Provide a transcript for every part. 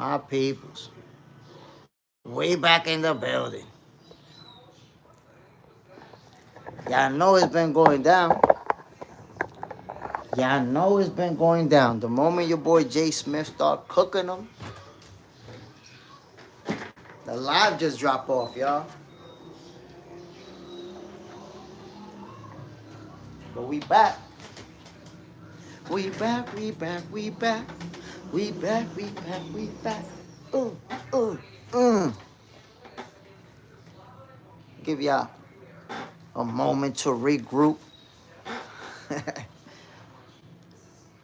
My peoples. Way back in the building. Y'all know it's been going down. Y'all know it's been going down. The moment your boy JSmiff start cooking them, the live just drop off, y'all. But we back. We back, we back, we back. We back, we back, we back. Ooh, ooh, Give y'all a moment to regroup.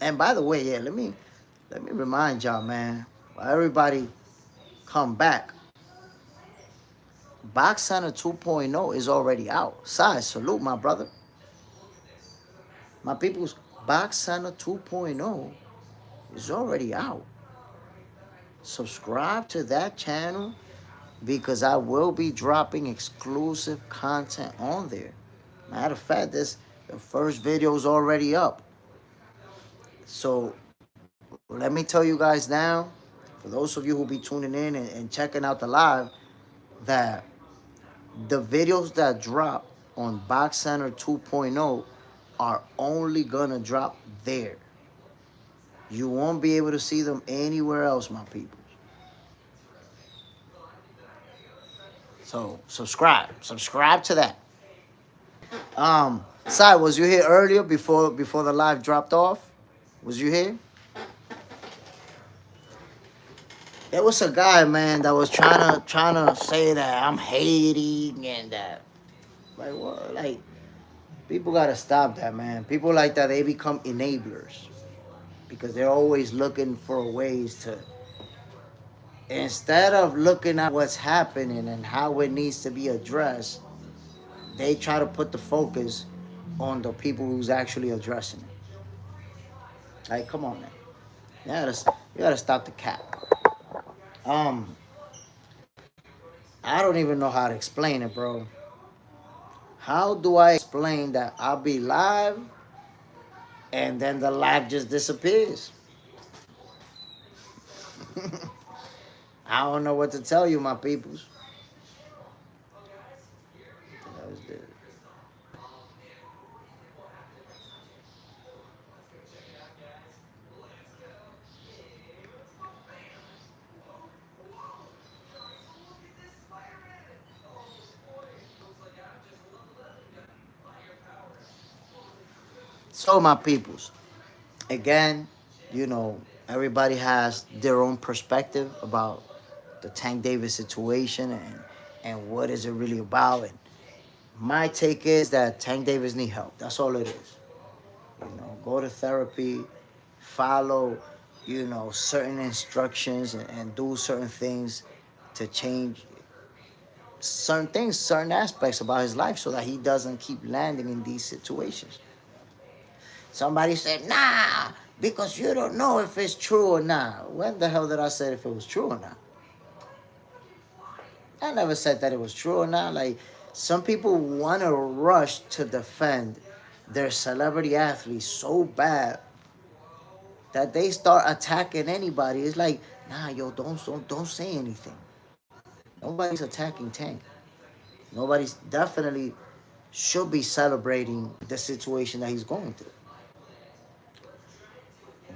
And by the way, yeah, let me remind y'all, man. While everybody come back, Box Center 2.0 is already out. Size, salute, my brother. My people's Box Center 2.0 is already out. Subscribe to that channel because I will be dropping exclusive content on there. Matter of fact, the first video is already up. So let me tell you guys now, for those of you who be tuning in and checking out the live, that the videos that drop on Box Center 2.0 are only gonna drop there. You won't be able to see them anywhere else, my people. So subscribe to that. Sai, was you here earlier before the live dropped off? Was you here? There was a guy, man, that was trying to say that I'm hating and that, like, what? Like, people gotta stop that, man. People like that, they become enablers because they're always looking for ways to, instead of looking at what's happening and how it needs to be addressed, they try to put the focus on the people who's actually addressing it. Like, come on, man. You gotta stop the cap. I don't even know how to explain it, bro. How do I explain that I'll be live and then the live just disappears? I don't know what to tell you, my peoples. That was it. So, my peoples, again, everybody has their own perspective about the Tank Davis situation and what is it really about. And my take is that Tank Davis need help. That's all it is. Go to therapy, follow, certain instructions and do certain things to change certain things, certain aspects about his life so that he doesn't keep landing in these situations. Somebody said, nah, because you don't know if it's true or not. When the hell did I say if it was true or not? I never said that it was true or not. Like, some people want to rush to defend their celebrity athletes so bad that they start attacking anybody. It's like, nah, yo, don't say anything. Nobody's attacking Tank. Nobody's definitely should be celebrating the situation that he's going through.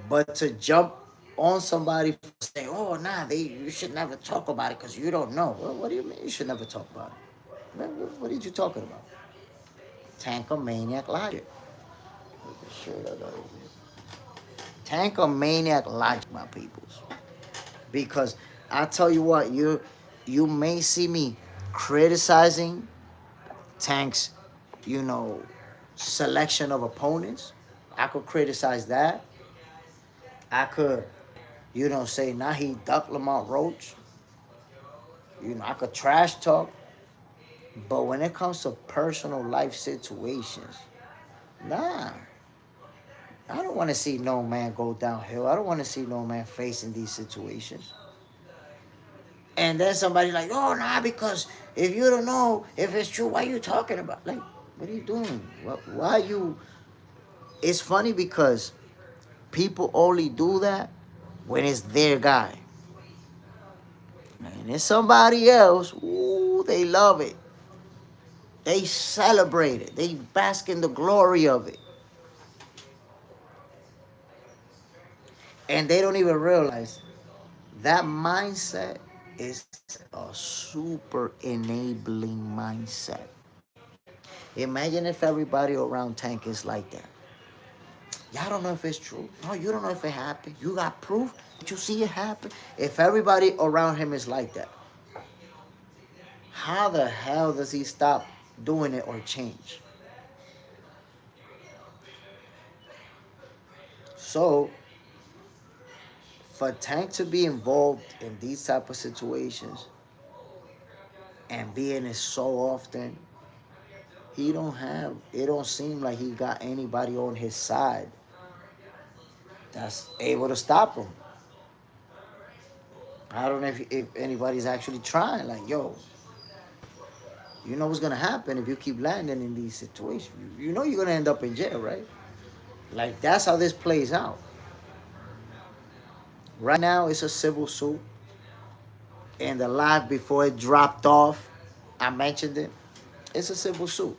But to jump on somebody for saying, oh, nah, you should never talk about it because you don't know. Well, what do you mean you should never talk about it? What are you talking about? Tankomaniac logic. Tankomaniac logic, my peoples. Because I tell you what, you may see me criticizing Tank's, selection of opponents. I could criticize that. I could, say, nah, he ducked Lamont Roach. I could trash talk. But when it comes to personal life situations, nah. I don't want to see no man go downhill. I don't want to see no man facing these situations. And then somebody like, oh, nah, because if you don't know if it's true, why are you talking about? Like, what are you doing? Why you? It's funny because people only do that when it's their guy. And then somebody else, ooh, they love it. They celebrate it. They bask in the glory of it. And they don't even realize that mindset is a super enabling mindset. Imagine if everybody around Tank is like that. Y'all don't know if it's true. No, you don't know if it happened. You got proof. Did you see it happen? If everybody around him is like that, how the hell does he stop doing it or change? So, for Tank to be involved in these type of situations and being it so often, it don't seem like he got anybody on his side that's able to stop him. I don't know if anybody's actually trying. Like, yo, you know what's gonna happen if you keep landing in these situations. You know you're gonna end up in jail, right? Like, that's how this plays out. Right now, it's a civil suit, and the live before it dropped off, I mentioned it. It's a civil suit.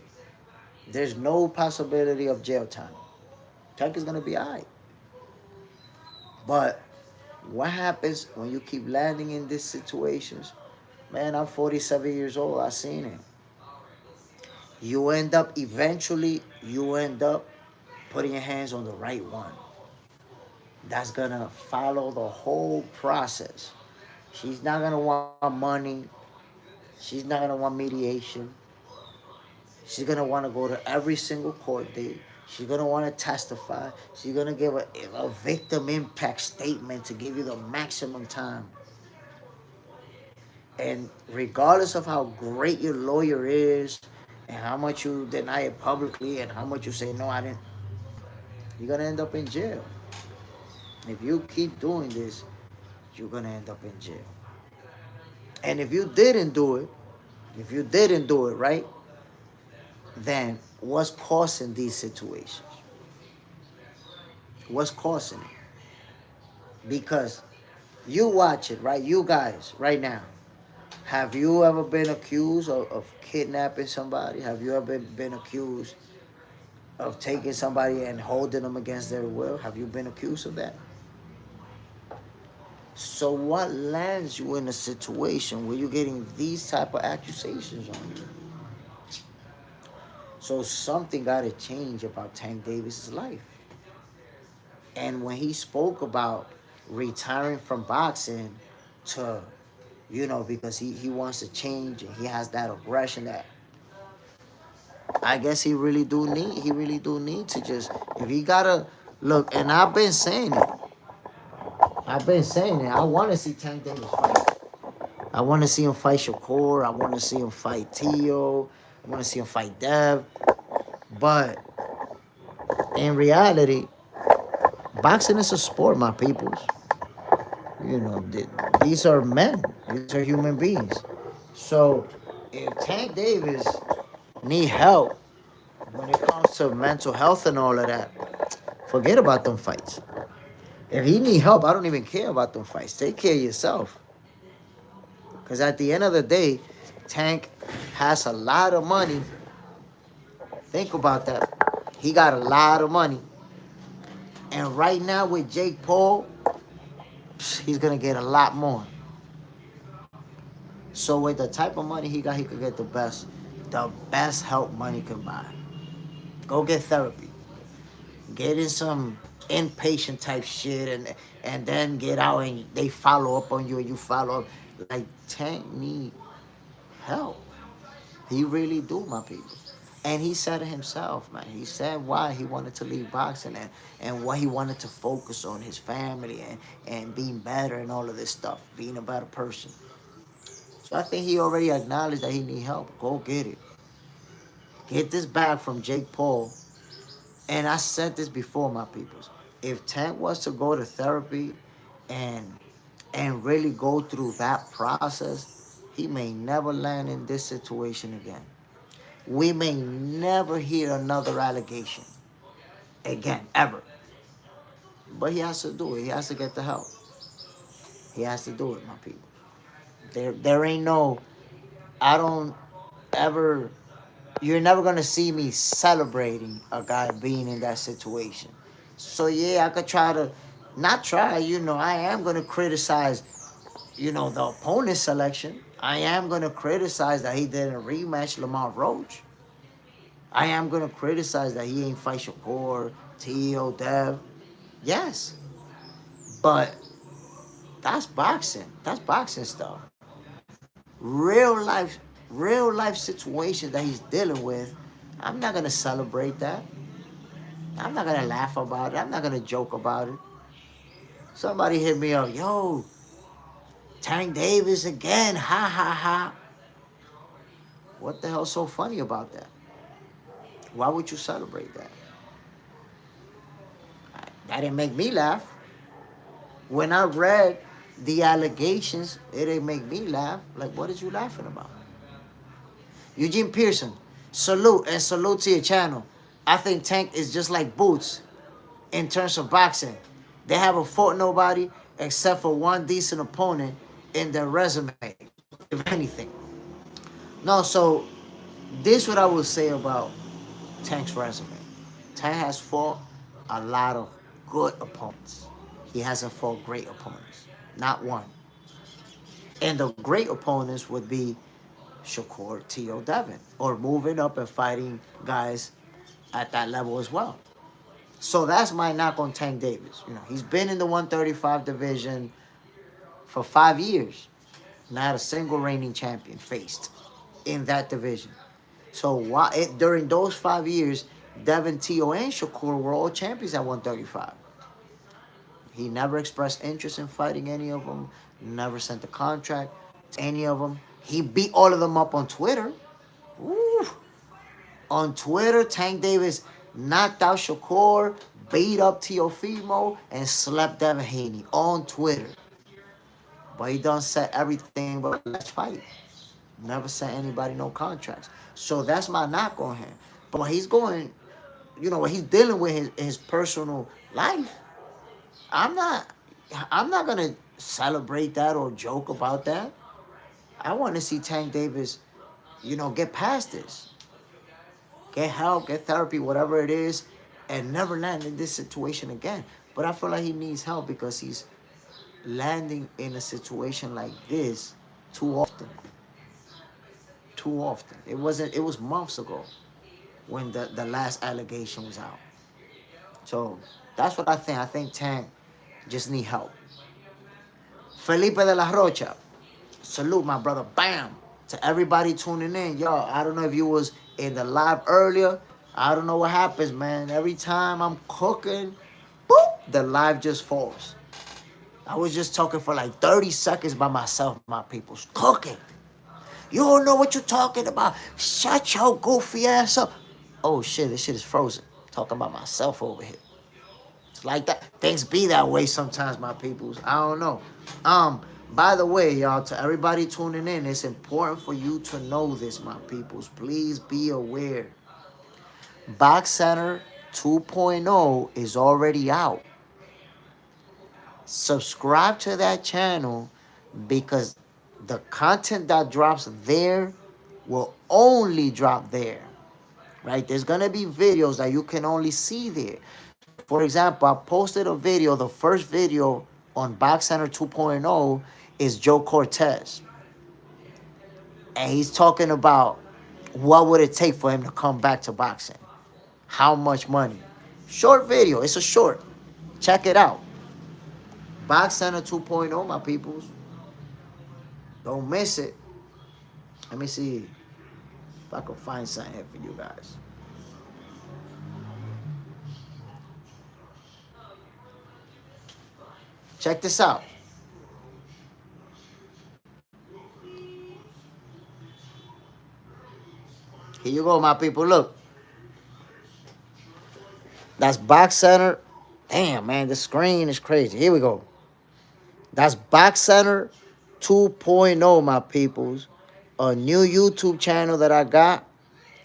There's no possibility of jail time. Chuck is gonna be alright. But what happens when you keep landing in these situations? Man, I'm 47 years old. I've seen it. You end up putting your hands on the right one. That's gonna follow the whole process. She's not gonna want money. She's not gonna want mediation. She's gonna want to go to every single court date. She's gonna want to testify. She's gonna give a victim impact statement to give you the maximum time. And regardless of how great your lawyer is, and how much you deny it publicly, and how much you say no, I didn't, you're gonna end up in jail. If you keep doing this, you're gonna end up in jail. And if you didn't do it right, then what's causing these situations? What's causing it? Because you watch it, right? You guys, right now, have you ever been accused of kidnapping somebody? Have you ever been accused of taking somebody and holding them against their will? Have you been accused of that? So what lands you in a situation where you're getting these type of accusations on you? So something got to change about Tank Davis's life. And when he spoke about retiring from boxing to, because he wants to change and he has that aggression that I guess he really do need to just, if he gotta look, and I've been saying it. I want to see Tank Davis fight. I want to see him fight Shakur. I want to see him fight Tio. I want to see him fight Dev. But in reality, boxing is a sport, my peoples. These are men. These are human beings. So if Tank Davis need help when it comes to mental health and all of that, forget about them fights. If he need help, I don't even care about them fights. Take care of yourself. Because at the end of the day, Tank has a lot of money. Think about that. He got a lot of money. And right now with Jake Paul, he's going to get a lot more. So with the type of money he got, he could get the best help money can buy. Go get therapy. Get in some inpatient type shit and then get out and they follow up on you and you follow up. Like, Tank need help. He really do, my people. And he said it himself, man. He said why he wanted to leave boxing and what he wanted to focus on, his family and being better and all of this stuff, being a better person. So I think he already acknowledged that he need help. Go get it. Get this back from Jake Paul. And I said this before, my peoples. If Tank was to go to therapy and really go through that process, he may never land in this situation again. We may never hear another allegation again, ever. But he has to do it. He has to get the help. He has to do it, my people. There ain't no. I don't ever. You're never gonna see me celebrating a guy being in that situation. So yeah, I could try to, not try. I am gonna criticize. The opponent's selection. I am gonna criticize that he didn't rematch Lamont Roach. I am gonna criticize that he ain't fight Shakur, Tio, Dev. Yes, but that's boxing. That's boxing stuff. Real life, real life situations that he's dealing with. I'm not gonna celebrate that. I'm not gonna laugh about it. I'm not gonna joke about it. Somebody hit me up, yo, Tank Davis again, ha ha ha. What the hell's so funny about that? Why would you celebrate that? That didn't make me laugh. When I read the allegations, it didn't make me laugh. Like, what is you laughing about? Eugene Pearson, salute and salute to your channel. I think Tank is just like Boots in terms of boxing. They haven't fought nobody except for one decent opponent in their resume, if anything. No, so this is what I would say about Tank's resume. Tank has fought a lot of good opponents. He hasn't fought great opponents. Not one. And the great opponents would be Shakur, T.O. Devin, or moving up and fighting guys at that level as well. So that's my knock on Tank Davis. He's been in the 135 division for 5 years. Not a single reigning champion faced in that division. So during those 5 years, Devin, T.O., and Shakur were all champions at 135. He never expressed interest in fighting any of them. Never sent a contract to any of them. He beat all of them up on Twitter. Woo. On Twitter, Tank Davis knocked out Shakur, beat up Teofimo, and slept Devin Haney on Twitter. But he done set everything but let's fight. Never sent anybody no contracts. So that's my knock on him. But when he's going, what he's dealing with his personal life, I'm not gonna celebrate that or joke about that. I want to see Tank Davis, get past this. Get help, get therapy, whatever it is, and never land in this situation again. But I feel like he needs help because he's landing in a situation like this too often. Too often. It was months ago when the last allegation was out. So that's what I think. I think Tank just need help. Felipe de la Rocha. Salute, my brother. Bam. To everybody tuning in. Y'all, I don't know if you was in the live earlier. I don't know what happens, man. Every time I'm cooking, boop, the live just falls. I was just talking for like 30 seconds by myself, my peoples. Cooking. You don't know what you're talking about. Shut your goofy ass up. Oh, shit, this shit is frozen. Talking about myself over here. It's like that. Things be that way sometimes, my peoples. I don't know. By the way, y'all, to everybody tuning in, it's important for you to know this, my peoples. Please be aware. Box Center 2.0 is already out. Subscribe to that channel because the content that drops there will only drop there. Right? There's going to be videos that you can only see there. For example, I posted a video. The first video on Box Center 2.0 is Joe Cortez. And he's talking about what would it take for him to come back to boxing. How much money. Short video. It's a short. Check it out. Box Center 2.0, my peoples. Don't miss it. Let me see if I can find something here for you guys. Check this out. Here you go, my people. Look. That's Box Center. Damn, man, the screen is crazy. Here we go. That's Box Center 2.0, my peoples. A new YouTube channel that I got.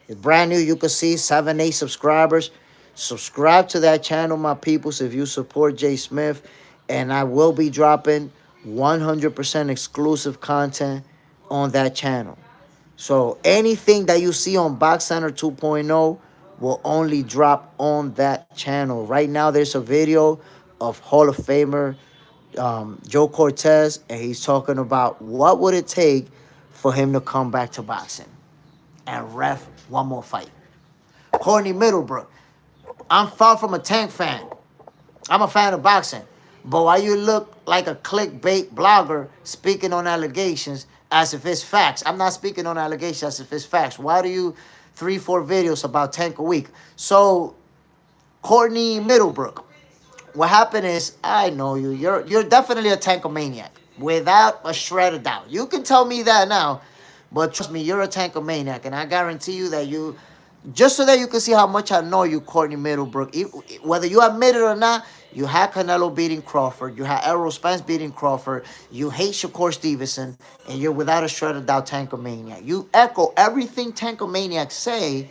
It's brand new. You can see 7, 8 subscribers. Subscribe to that channel, my peoples, if you support JSmiff. And I will be dropping 100% exclusive content on that channel. So anything that you see on Box Center 2.0 will only drop on that channel. Right now, there's a video of Hall of Famer Joe Cortez, and he's talking about what would it take for him to come back to boxing and ref one more fight. Courtney Middlebrook, I'm far from a Tank fan. I'm a fan of boxing. But why you look like a clickbait blogger speaking on allegations as if it's facts? I'm not speaking on allegations as if it's facts. Why do you 3-4 videos about Tank a week? So, Courtney Middlebrook, what happened is, I know you. You're definitely a Tankomaniac, without a shred of doubt. You can tell me that now, but trust me, you're a Tankomaniac, and I guarantee you that you, just so that you can see how much I know you, Courtney Middlebrook, whether you admit it or not, you had Canelo beating Crawford, you had Errol Spence beating Crawford, you hate Shakur Stevenson, and you're without a shred of doubt Tankomaniac. You echo everything Tankomaniacs say.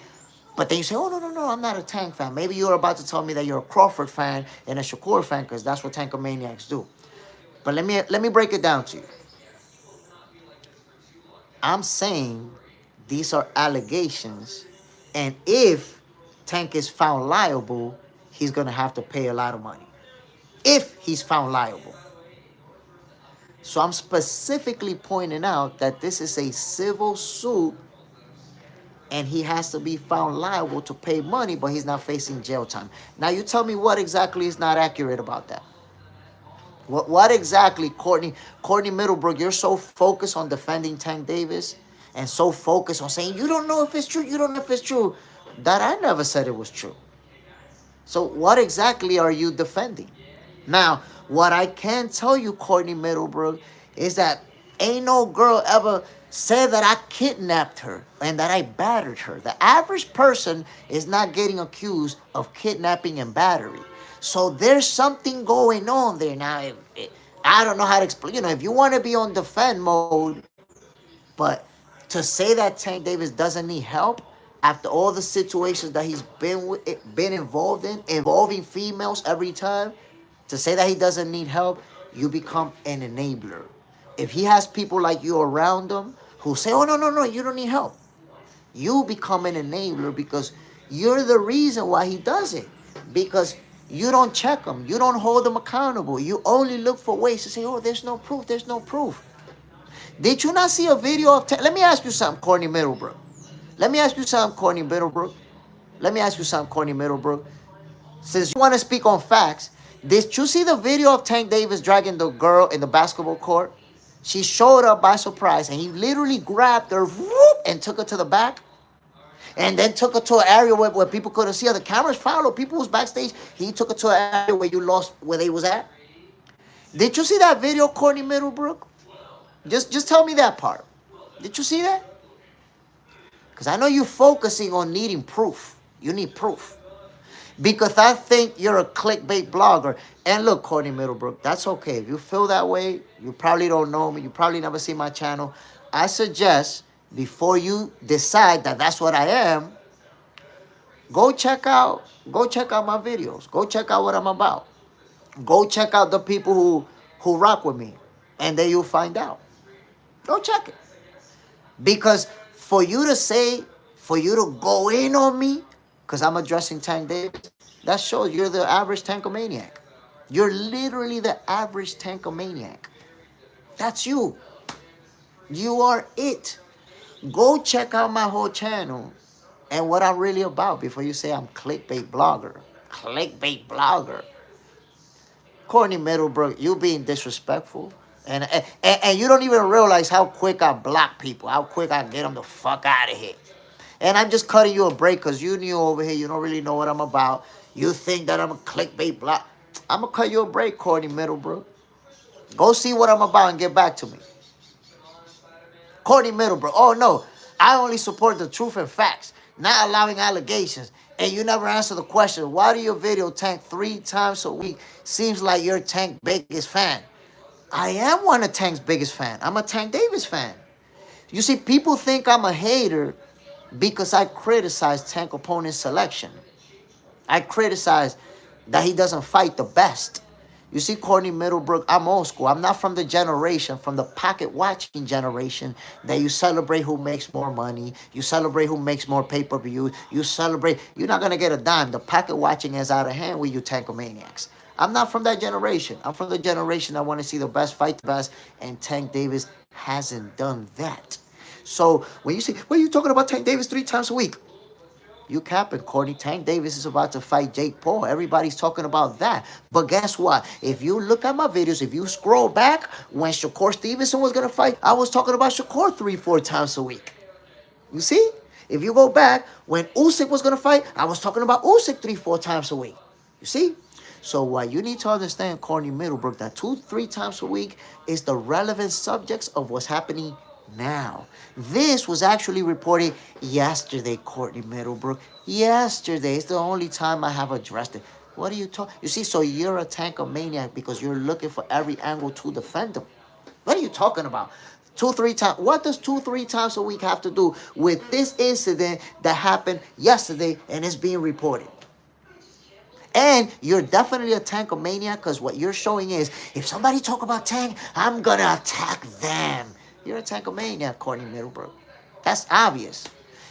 But then you say, oh, no, no, no, I'm not a Tank fan. Maybe you're about to tell me that you're a Crawford fan and a Shakur fan, because that's what Tankomaniacs do. But let me break it down to you. I'm saying these are allegations, and if Tank is found liable, he's going to have to pay a lot of money. If he's found liable. So I'm specifically pointing out that this is a civil suit, and he has to be found liable to pay money, but he's not facing jail time. Now, you tell me what exactly is not accurate about that. What exactly, Courtney Middlebrook, you're so focused on defending Tank Davis and so focused on saying, you don't know if it's true, you don't know if it's true, that I never said it was true. So what exactly are you defending? Now, what I can tell you, Courtney Middlebrook, is that ain't no girl ever said that I kidnapped her and that I battered her. The average person is not getting accused of kidnapping and battery. So there's something going on there. Now, I don't know how to explain. You know, if you want to be on defend mode, but to say that Tank Davis doesn't need help after all the situations that he's been involved in, involving females every time, to say that he doesn't need help, you become an enabler. If he has people like you around him who say, oh, no, no, no, you don't need help, you become an enabler because you're the reason why he does it. Because you don't check him. You don't hold him accountable. You only look for ways to say, oh, there's no proof. There's no proof. Did you not see a video of... Let me ask you something, Courtney Middlebrook. Let me ask you something, Courtney Middlebrook. Let me ask you something, Courtney Middlebrook. Since you want to speak on facts, did you see the video of Tank Davis dragging the girl in the basketball court? She showed up by surprise, and he literally grabbed her whoop, and took her to the back. And then took her to an area where people couldn't see her. The cameras followed. People was backstage. He took her to an area where you lost where they was at. Did you see that video, Courtney Middlebrook? Just tell me that part. Did you see that? Because I know you're focusing on needing proof. You need proof. Because I think you're a clickbait blogger. And look, Courtney Middlebrook, that's okay. If you feel that way, you probably don't know me. You probably never see my channel. I suggest, before you decide that that's what I am, go check out my videos. Go check out what I'm about. Go check out the people who rock with me. And then you'll find out. Go check it. Because for you to go in on me, because I'm addressing Tank Davis, that shows you're the average Tankomaniac. You're literally the average Tankomaniac. That's you. You are it. Go check out my whole channel and what I'm really about before you say I'm clickbait blogger. Clickbait blogger. Courtney Middlebrook, you being disrespectful. And you don't even realize how quick I block people. How quick I get them the fuck out of here. And I'm just cutting you a break because you new over here. You don't really know what I'm about. You think that I'm a clickbait blog. I'm going to cut you a break, Courtney Middlebrook. Go see what I'm about and get back to me. Courtney Middlebrook. Oh, no. I only support the truth and facts, not allowing allegations. And you never answer the question, why do your video Tank 3 times a week? Seems like you're Tank's biggest fan. I am one of Tank's biggest fan. I'm a Tank Davis fan. You see, people think I'm a hater because I criticize Tank opponent's selection. I criticize that he doesn't fight the best. You see, Courtney Middlebrook, I'm old school. I'm not from the generation, from the pocket watching generation that you celebrate who makes more money. You celebrate who makes more pay-per-view. You celebrate, you're not going to get a dime. The pocket watching is out of hand with you Tankomaniacs. I'm not from that generation. I'm from the generation that want to see the best fight the best, and Tank Davis hasn't done that. So when you say, well, you talking about Tank Davis 3 times a week? You capping, Courtney. Tank Davis is about to fight Jake Paul. Everybody's talking about that. But guess what? If you look at my videos, if you scroll back, when Shakur Stevenson was going to fight, I was talking about Shakur 3-4 times a week. You see? If you go back, when Usyk was going to fight, I was talking about Usyk 3-4 times a week. You see? So what you need to understand, Courtney Middlebrook, that 2-3 times a week is the relevant subjects of what's happening now. This was actually reported yesterday, Courtney Middlebrook. Yesterday. It's the only time I have addressed it. What are you talking? You see, so you're a tankomaniac because you're looking for every angle to defend him. What are you talking about? 2-3 times. What does 2-3 times a week have to do with this incident that happened yesterday and is being reported? And you're definitely a tankomaniac because what you're showing is, if somebody talk about Tank, I'm going to attack them. You're a tankomaniac, Courtney Middlebrook. That's obvious.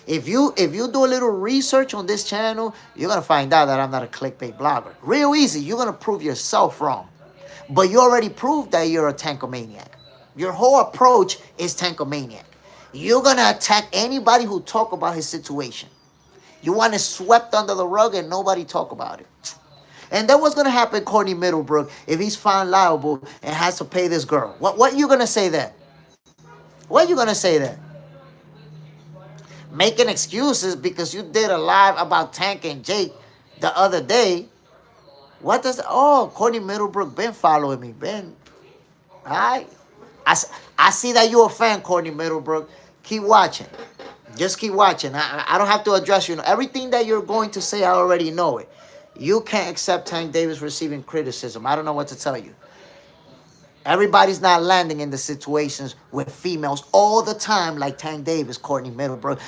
If you do a little research on this channel, you're going to find out that I'm not a clickbait blogger. Real easy. You're going to prove yourself wrong. But you already proved that you're a tankomaniac. Your whole approach is tankomaniac. You're going to attack anybody who talk about his situation. You want it swept under the rug and nobody talk about it. And then what's going to happen, Courtney Middlebrook, if he's found liable and has to pay this girl? What are you going to say then? What are you going to say then? Making excuses because you did a live about Tank and Jake the other day. What does... Oh, Courtney Middlebrook been following me. Been. All right. I see that you're a fan, Courtney Middlebrook. Keep watching. Just keep watching. I don't have to address you. Everything that you're going to say, I already know it. You can't accept Tank Davis receiving criticism. I don't know what to tell you. Everybody's not landing in the situations with females all the time like Tank Davis, Courtney Middlebrook.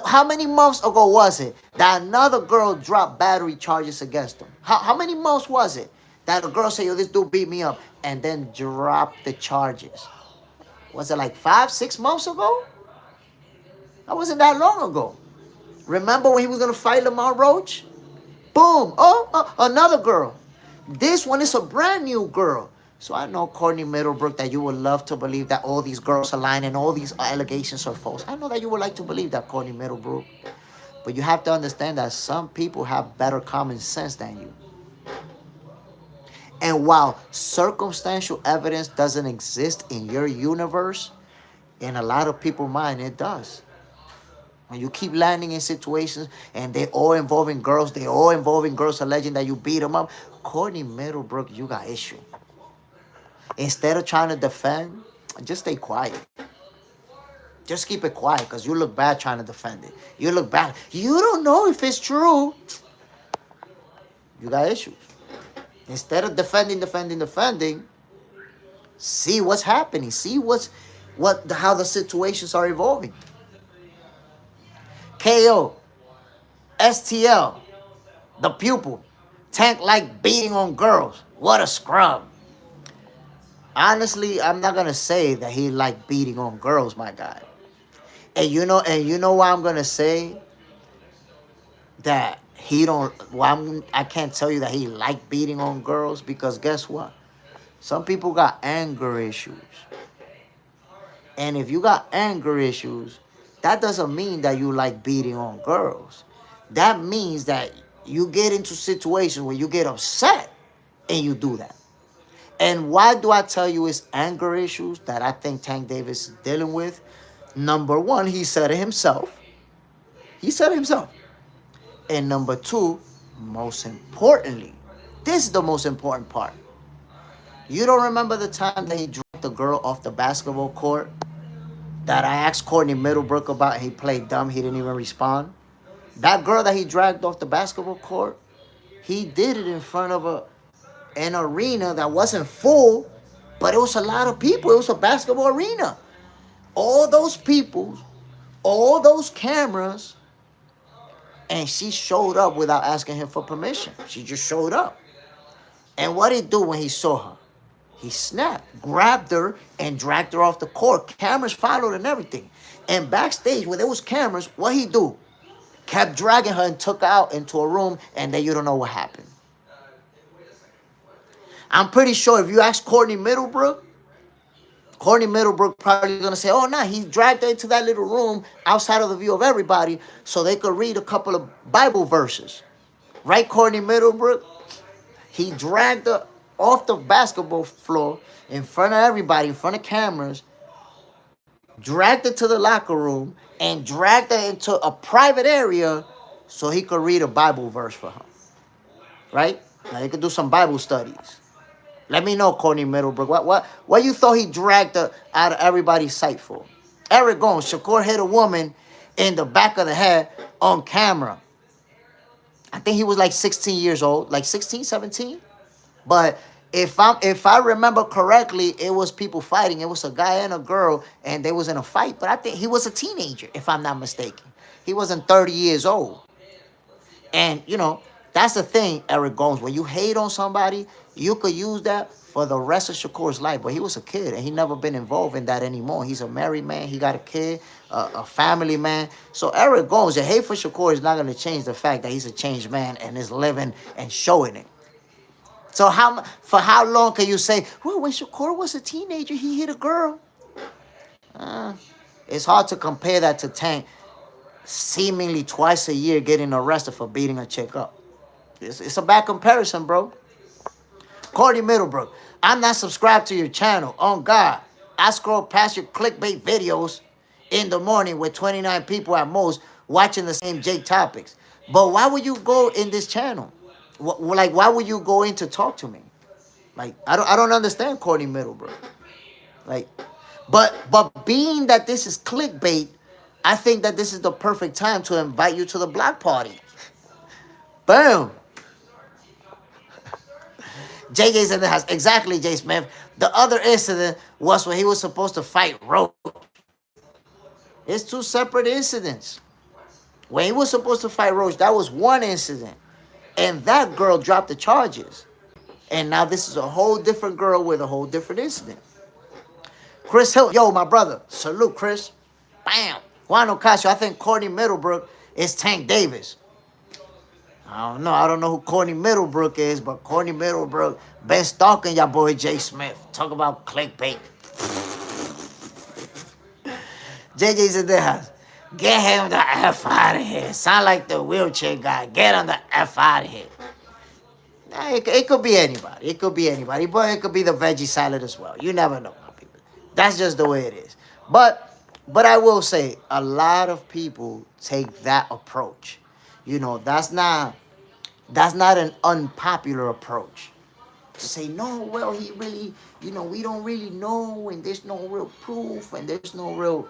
How many months ago was it that another girl dropped battery charges against him? How many months was it that a girl said, yo, this dude beat me up, and then dropped the charges? Was it like 5-6 months ago? That wasn't that long ago. Remember when he was going to fight Lamar Roach? Boom. Oh, another girl. This one is a brand new girl. So I know, Courtney Middlebrook, that you would love to believe that all these girls are lying and all these allegations are false. I know that you would like to believe that, Courtney Middlebrook. But you have to understand that some people have better common sense than you. And while circumstantial evidence doesn't exist in your universe, in a lot of people's mind, it does. When you keep landing in situations and they're all involving girls, alleging that you beat them up, Courtney Middlebrook, you got issue. Instead of trying to defend, just stay quiet. Just keep it quiet because you look bad trying to defend it. You look bad. You don't know if it's true. You got issues. Instead of defending, see what's happening. See how the situations are evolving. KO, STL, the pupil, Tank like beating on girls. What a scrub. Honestly, I'm not gonna say that he like beating on girls, my guy. And you know why I'm gonna say that he don't. Well, I can't tell you that he like beating on girls, because guess what? Some people got anger issues, and if you got anger issues, that doesn't mean that you like beating on girls. That means that you get into situations where you get upset and you do that. And why do I tell you it's anger issues that I think Tank Davis is dealing with? Number one, he said it himself. And number two, most importantly, this is the most important part. You don't remember the time that he dropped the girl off the basketball court that I asked Courtney Middlebrook about, and he played dumb, he didn't even respond? That girl that he dragged off the basketball court, he did it in front of an arena that wasn't full, but it was a lot of people. It was a basketball arena. All those people, all those cameras, and she showed up without asking him for permission. She just showed up. And what did he do when he saw her? He snapped, grabbed her, and dragged her off the court. Cameras followed and everything. And backstage, where there was cameras, what he do? Kept dragging her and took her out into a room, and then you don't know what happened. I'm pretty sure if you ask Courtney Middlebrook probably gonna say, "Oh, nah, he dragged her into that little room outside of the view of everybody, so they could read a couple of Bible verses." Right, Courtney Middlebrook? He dragged her off the basketball floor in front of everybody, in front of cameras, dragged her to the locker room, and dragged her into a private area so he could read a Bible verse for her. Right? Now you could do some Bible studies. Let me know, Courtney Middlebrook. What you thought he dragged her out of everybody's sight for? Eric Gomes, Shakur hit a woman in the back of the head on camera. I think he was like 16 years old, like 16, 17. But if I remember correctly, it was people fighting. It was a guy and a girl, and they was in a fight. But I think he was a teenager, if I'm not mistaken. He wasn't 30 years old. And, that's the thing, Eric Gomes. When you hate on somebody, you could use that for the rest of Shakur's life. But he was a kid, and he never been involved in that anymore. He's a married man. He got a kid, a family man. So Eric Gomes, the hate for Shakur is not going to change the fact that he's a changed man and is living and showing it. So for how long can you say, well, when Shakur was a teenager, he hit a girl? It's hard to compare that to Tank seemingly twice a year getting arrested for beating a chick up. It's a bad comparison, bro. Courtney Middlebrook, I'm not subscribed to your channel. On God, I scroll past your clickbait videos in the morning with 29 people at most watching the same Jake topics. But why would you go in this channel? Why would you go in to talk to me? Like, I don't understand Courtney Middlebrook. Like, but being that this is clickbait, I think that this is the perfect time to invite you to the block party. Boom. JJ's in the house. Exactly, JSmiff. The other incident was when he was supposed to fight Roach. It's two separate incidents. When he was supposed to fight Roach, that was one incident. And that girl dropped the charges. And now this is a whole different girl with a whole different incident. Chris Hill, yo, my brother. Salute, Chris. Bam. Juan Ocasio, I think Courtney Middlebrook is Tank Davis. I don't know who Courtney Middlebrook is, but Courtney Middlebrook been stalking your boy JSmiff. Talk about clickbait. JJ's in the house. Get him the F out of here. Sound like the wheelchair guy. Get him the F out of here. It could be anybody. It could be anybody, but it could be the veggie salad as well. You never know, my people. That's just the way it is. But I will say, a lot of people take that approach. That's not an unpopular approach. To say, no, well, he really, we don't really know, and there's no real proof, and there's no real...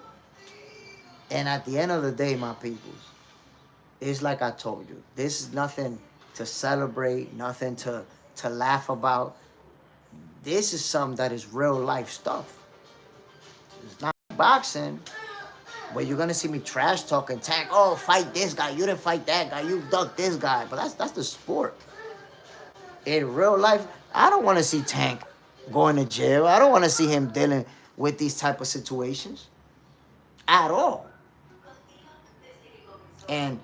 And at the end of the day, my peoples, it's like I told you. This is nothing to celebrate, nothing to laugh about. This is something that is real life stuff. It's not boxing, but you're gonna see me trash talking Tank. Oh, fight this guy. You didn't fight that guy. You ducked this guy. But that's the sport. In real life, I don't want to see Tank going to jail. I don't want to see him dealing with these type of situations at all. And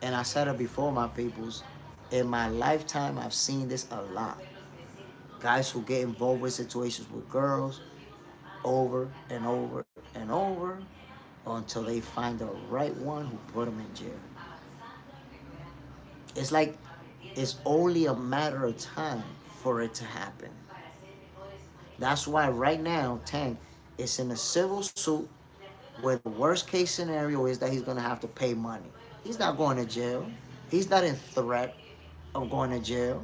I said it before, my peoples. In my lifetime, I've seen this a lot. Guys who get involved with situations with girls over and over and over until they find the right one who put them in jail. It's like it's only a matter of time for it to happen. That's why right now, Tank is in a civil suit where the worst case scenario is that he's going to have to pay money. He's not going to jail. He's not in threat of going to jail.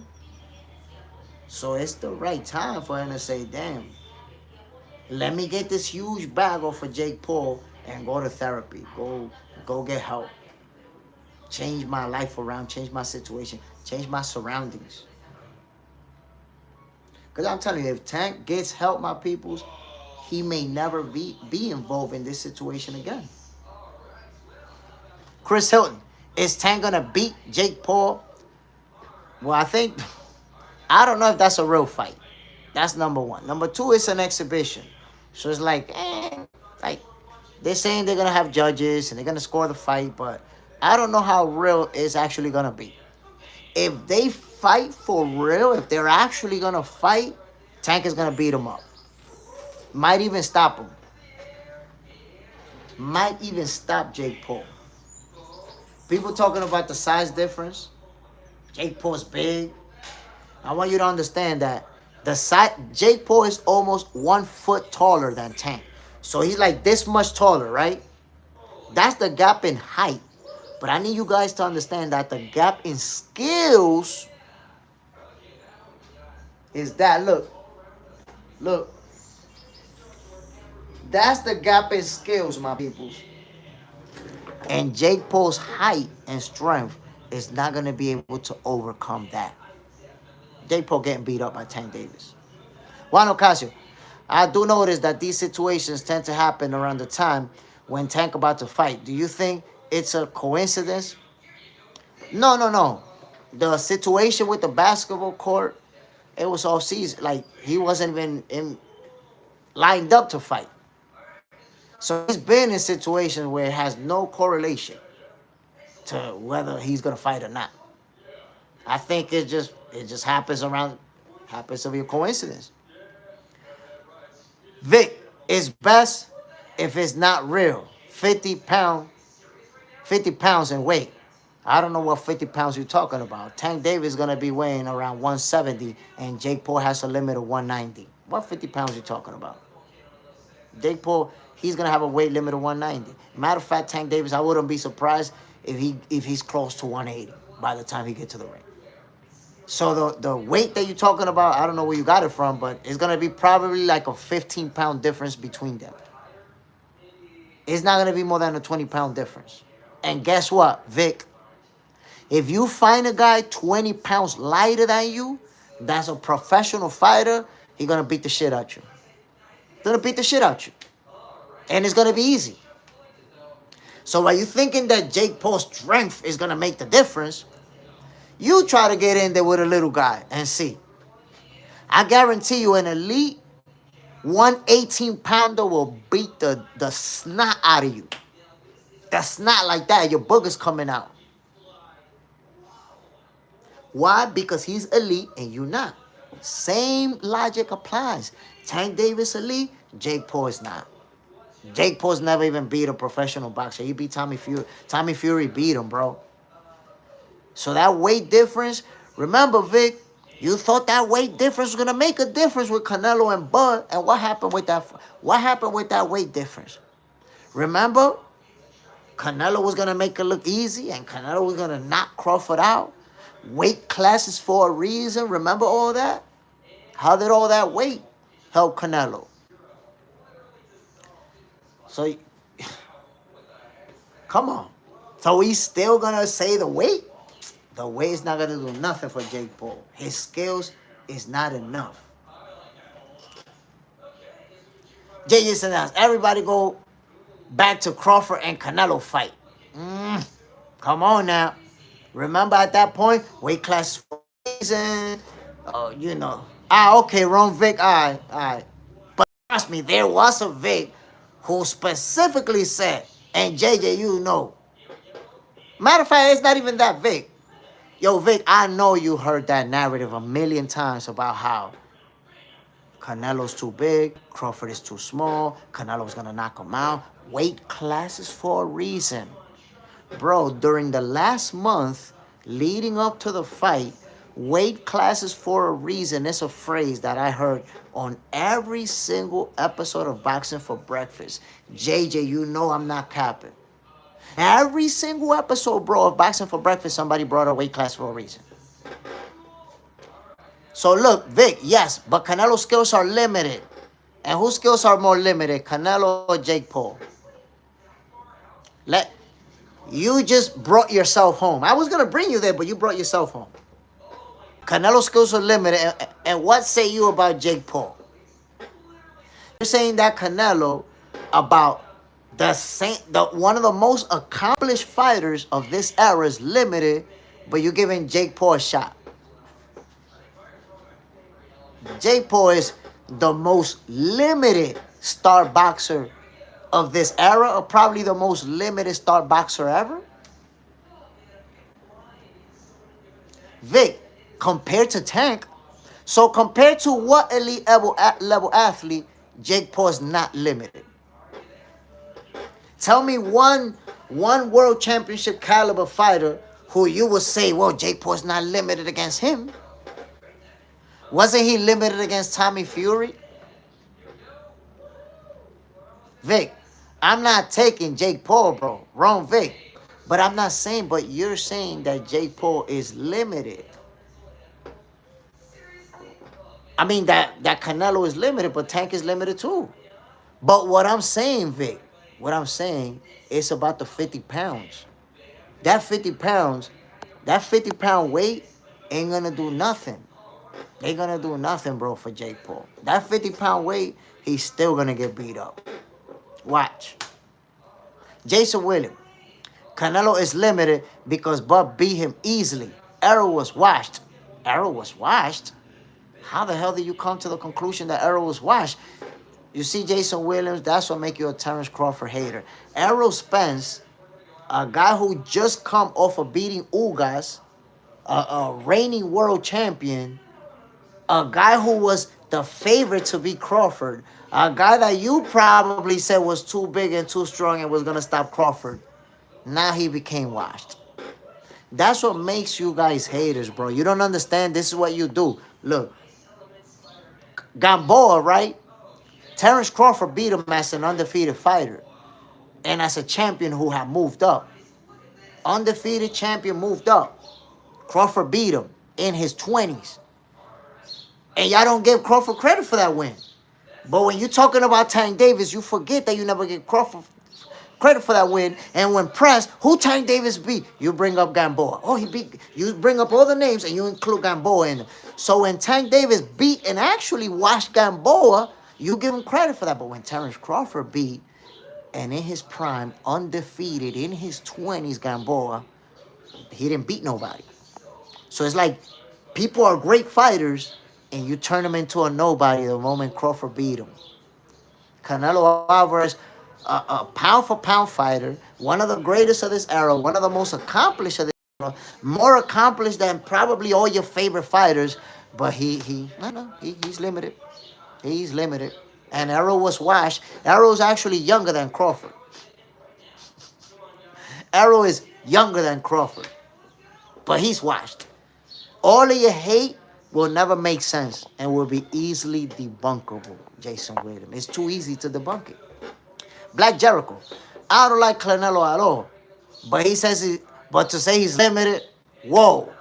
So it's the right time for him to say, damn, let me get this huge bag off of Jake Paul and go to therapy. Go get help. Change my life around, change my situation, change my surroundings. Because I'm telling you, if Tank gets help, my peoples, he may never be involved in this situation again. Chris Hilton, is Tank going to beat Jake Paul? Well, I think I don't know if that's a real fight. That's number one. Number two, it's an exhibition. So it's like they're saying they're gonna have judges and they're gonna score the fight, but I don't know how real it's actually gonna be. If they fight for real, if they're actually gonna fight, Tank is gonna beat him up. Might even stop him. Might even stop Jake Paul. People talking about the size difference. Jake Paul's big. I want you to understand that the size Jake Paul is almost 1 foot taller than Tank. So he's like this much taller, right? That's the gap in height. But I need you guys to understand that the gap in skills is that look. That's the gap in skills, my peoples. And Jake Paul's height and strength is not gonna be able to overcome that. Jake Paul getting beat up by Tank Davis. Juan Ocasio, I do notice that these situations tend to happen around the time when Tank about to fight. Do you think it's a coincidence? No. The situation with the basketball court, it was all season. Like, he wasn't even lined up to fight. So he's been in situations where it has no correlation to whether he's gonna fight or not. I think it just happens to be a coincidence. Vic, it's best if it's not real. 50 pounds in weight. I don't know what 50 pounds you're talking about. Tank Davis is going to be weighing around 170 and Jake Paul has a limit of 190. What 50 pounds you talking about? Jake Paul, he's going to have a weight limit of 190. Matter of fact, Tank Davis, I wouldn't be surprised if he's close to 180 by the time he gets to the ring. So the weight that you're talking about, I don't know where you got it from, but it's going to be probably like a 15-pound difference between them. It's not going to be more than a 20-pound difference. And guess what, Vic? If you find a guy 20 pounds lighter than you, that's a professional fighter, he's going to beat the shit out you. He's going to beat the shit out you. And it's going to be easy. So while you're thinking that Jake Paul's strength is going to make the difference, you try to get in there with a little guy and see. I guarantee you an elite 118-pounder will beat the snot out of you. The snot like that, your booger's coming out. Why? Because he's elite and you're not. Same logic applies. Tank Davis elite, Jake Paul is not. Jake Paul's never even beat a professional boxer. He beat Tommy Fury. Tommy Fury beat him, bro. So that weight difference, remember, Vic, you thought that weight difference was going to make a difference with Canelo and Bud. And what happened with that? What happened with that weight difference? Remember, Canelo was going to make it look easy and Canelo was going to knock Crawford out. Weight classes for a reason. Remember all that? How did all that weight help Canelo? So, come on. So we still going to say the weight? The weight's not going to do nothing for Jake Paul. His skills is not enough. JSmiff, everybody go back to Crawford and Canelo fight. Come on now. Remember at that point, weight class for a reason. Okay, wrong Vic. All right. But trust me, there was a Vic who specifically said, and JJ, you know. Matter of fact, it's not even that Vic. Yo, Vic, I know you heard that narrative a million times about how Canelo's too big, Crawford is too small, Canelo's going to knock him out. Weight classes for a reason. Bro, during the last month leading up to the fight, weight classes for a reason is a phrase that I heard on every single episode of Boxing for Breakfast. JJ, you know I'm not capping. Every single episode, bro, of Boxing for Breakfast, somebody brought a weight class for a reason. So look, Vic, yes, but Canelo's skills are limited. And whose skills are more limited, Canelo or Jake Paul? You just brought yourself home. I was going to bring you there, but you brought yourself home. Canelo's skills are limited. And what say you about Jake Paul? You're saying that Canelo, about one of the most accomplished fighters of this era, is limited, but you're giving Jake Paul a shot. Jake Paul is the most limited star boxer of this era, or probably the most limited star boxer ever. Vic, compared to Tank, so compared to what elite level athlete, Jake Paul is not limited. Tell me one world championship caliber fighter who you would say, well, Jake Paul's not limited against him. Wasn't he limited against Tommy Fury? Vic, I'm not taking Jake Paul, bro. Wrong, Vic. But I'm not saying, but you're saying that Jake Paul is limited. I mean, that Canelo is limited, but Tank is limited too. But what I'm saying, Vic, what I'm saying, it's about the 50 pounds. That 50 pounds, that 50-pound weight ain't going to do nothing. Ain't going to do nothing, bro, for Jake Paul. That 50-pound weight, he's still going to get beat up. Watch. Jason Williams. Canelo is limited because Bud beat him easily. Errol was washed. Errol was washed? How the hell did you come to the conclusion that Errol was washed? You see Jason Williams, that's what make you a Terence Crawford hater. Errol Spence, a guy who just come off of beating Ugas, a reigning world champion, a guy who was the favorite to beat Crawford, a guy that you probably said was too big and too strong and was going to stop Crawford. Now he became washed. That's what makes you guys haters, bro. You don't understand. This is what you do. Look, Gamboa, right? Terence Crawford beat him as an undefeated fighter and as a champion who had moved up. Undefeated champion moved up. Crawford beat him in his 20s. And y'all don't give Crawford credit for that win. But when you're talking about Tank Davis, you forget that you never give Crawford credit for that win. And when pressed, who Tank Davis beat? You bring up Gamboa. Oh, he beat. You bring up all the names and you include Gamboa in them. So when Tank Davis beat and actually washed Gamboa, you give him credit for that. But when Terence Crawford beat, and in his prime, undefeated, in his 20s, Gamboa, he didn't beat nobody. So it's like people are great fighters, and you turn them into a nobody the moment Crawford beat him. Canelo Alvarez, a pound-for-pound fighter, one of the greatest of this era, one of the most accomplished of this era, more accomplished than probably all your favorite fighters, but he's limited. He's limited. And Errol was washed. Errol's actually younger than Crawford. Errol is younger than Crawford. But he's washed. All of your hate will never make sense and will be easily debunkable, Jason Williams. It's too easy to debunk it. Black Jericho. I don't like Canelo at all. But but to say he's limited, whoa.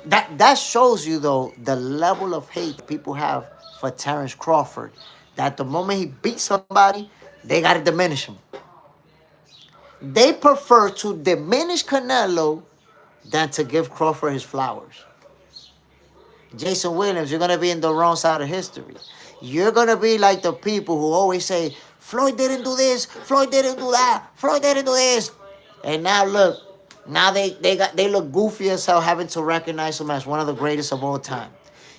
That shows you, though, the level of hate people have for Terence Crawford. That the moment he beats somebody, they got to diminish him. They prefer to diminish Canelo than to give Crawford his flowers. Jason Williams, you're going to be in the wrong side of history. You're going to be like the people who always say, Floyd didn't do this, Floyd didn't do that, Floyd didn't do this. And now look, now they look goofy as hell having to recognize him as one of the greatest of all time.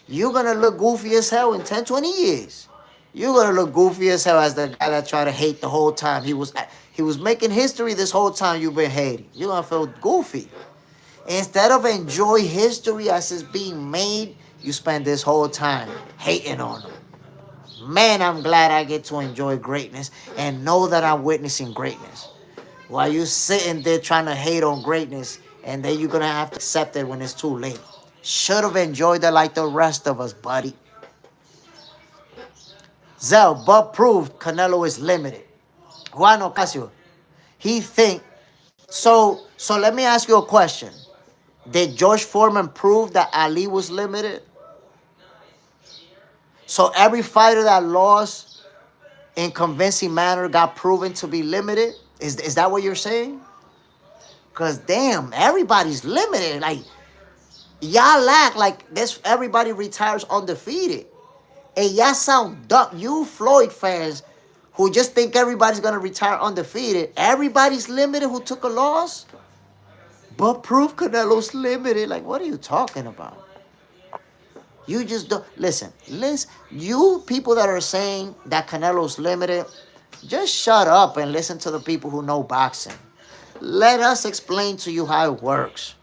You're going to look goofy as hell in 10, 20 years. You're going to look goofy as hell as the guy that tried to hate the whole time. He was making history this whole time you've been hating. You're going to feel goofy. Instead of enjoy history as it's being made, you spend this whole time hating on them. Man, I'm glad I get to enjoy greatness and know that I'm witnessing greatness. While you sitting there trying to hate on greatness, and then you're going to have to accept it when it's too late. Should have enjoyed it like the rest of us, buddy. Zell, Bud proved Canelo is limited. Juan Ocasio, he think. So let me ask you a question. Did George Foreman prove that Ali was limited? So every fighter that lost in convincing manner got proven to be limited? Is that what you're saying? Because damn, everybody's limited. Like, y'all act like this, everybody retires undefeated. And y'all sound dumb. You Floyd fans who just think everybody's going to retire undefeated, everybody's limited who took a loss? But proof Canelo's limited. Like, what are you talking about? You just don't listen. Listen, you people that are saying that Canelo's limited, just shut up and listen to the people who know boxing. Let us explain to you how it works.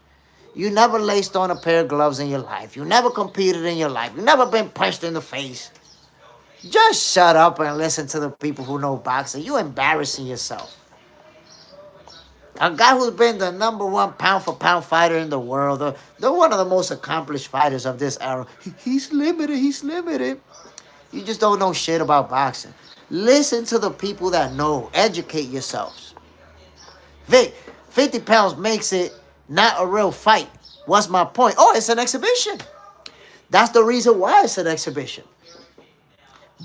You never laced on a pair of gloves in your life. You never competed in your life. You never been punched in the face. Just shut up and listen to the people who know boxing. You embarrassing yourself. A guy who's been the number one pound for pound fighter in the world, the one of the most accomplished fighters of this era. He's limited. He's limited. You just don't know shit about boxing. Listen to the people that know. Educate yourselves. Vic, 50 pounds makes it not a real fight. What's my point? Oh, it's an exhibition. That's the reason why it's an exhibition.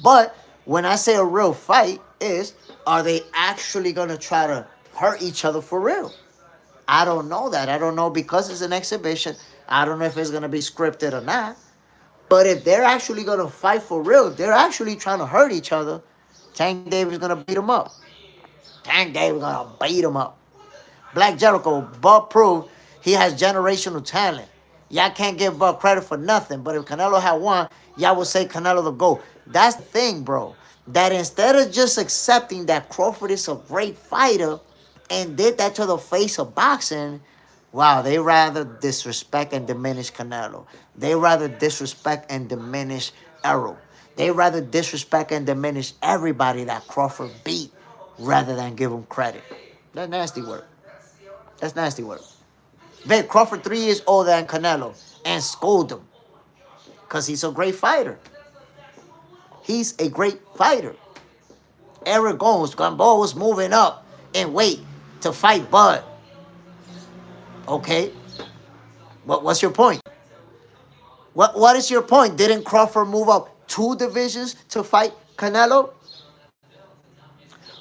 But when I say a real fight is, are they actually going to try to hurt each other for real? I don't know that. I don't know because it's an exhibition. I don't know if it's going to be scripted or not. But if they're actually going to fight for real, they're actually trying to hurt each other, Tank Davis is going to beat them up. Tank Davis is going to beat them up. Black Jericho, Bud proved he has generational talent. Y'all can't give Bud credit for nothing. But if Canelo had won, y'all would say Canelo the GOAT. That's the thing, bro. That instead of just accepting that Crawford is a great fighter and did that to the face of boxing, wow, they rather disrespect and diminish Canelo. They rather disrespect and diminish Errol. They rather disrespect and diminish everybody that Crawford beat rather than give him credit. That's nasty work. That's nasty work. Vic, Crawford 3 years older than Canelo and scold him because he's a great fighter. He's a great fighter. Eric Gomes, Gamboa was moving up in weight to fight Bud. Okay. What's your point? What is your point? Didn't Crawford move up 2 divisions to fight Canelo?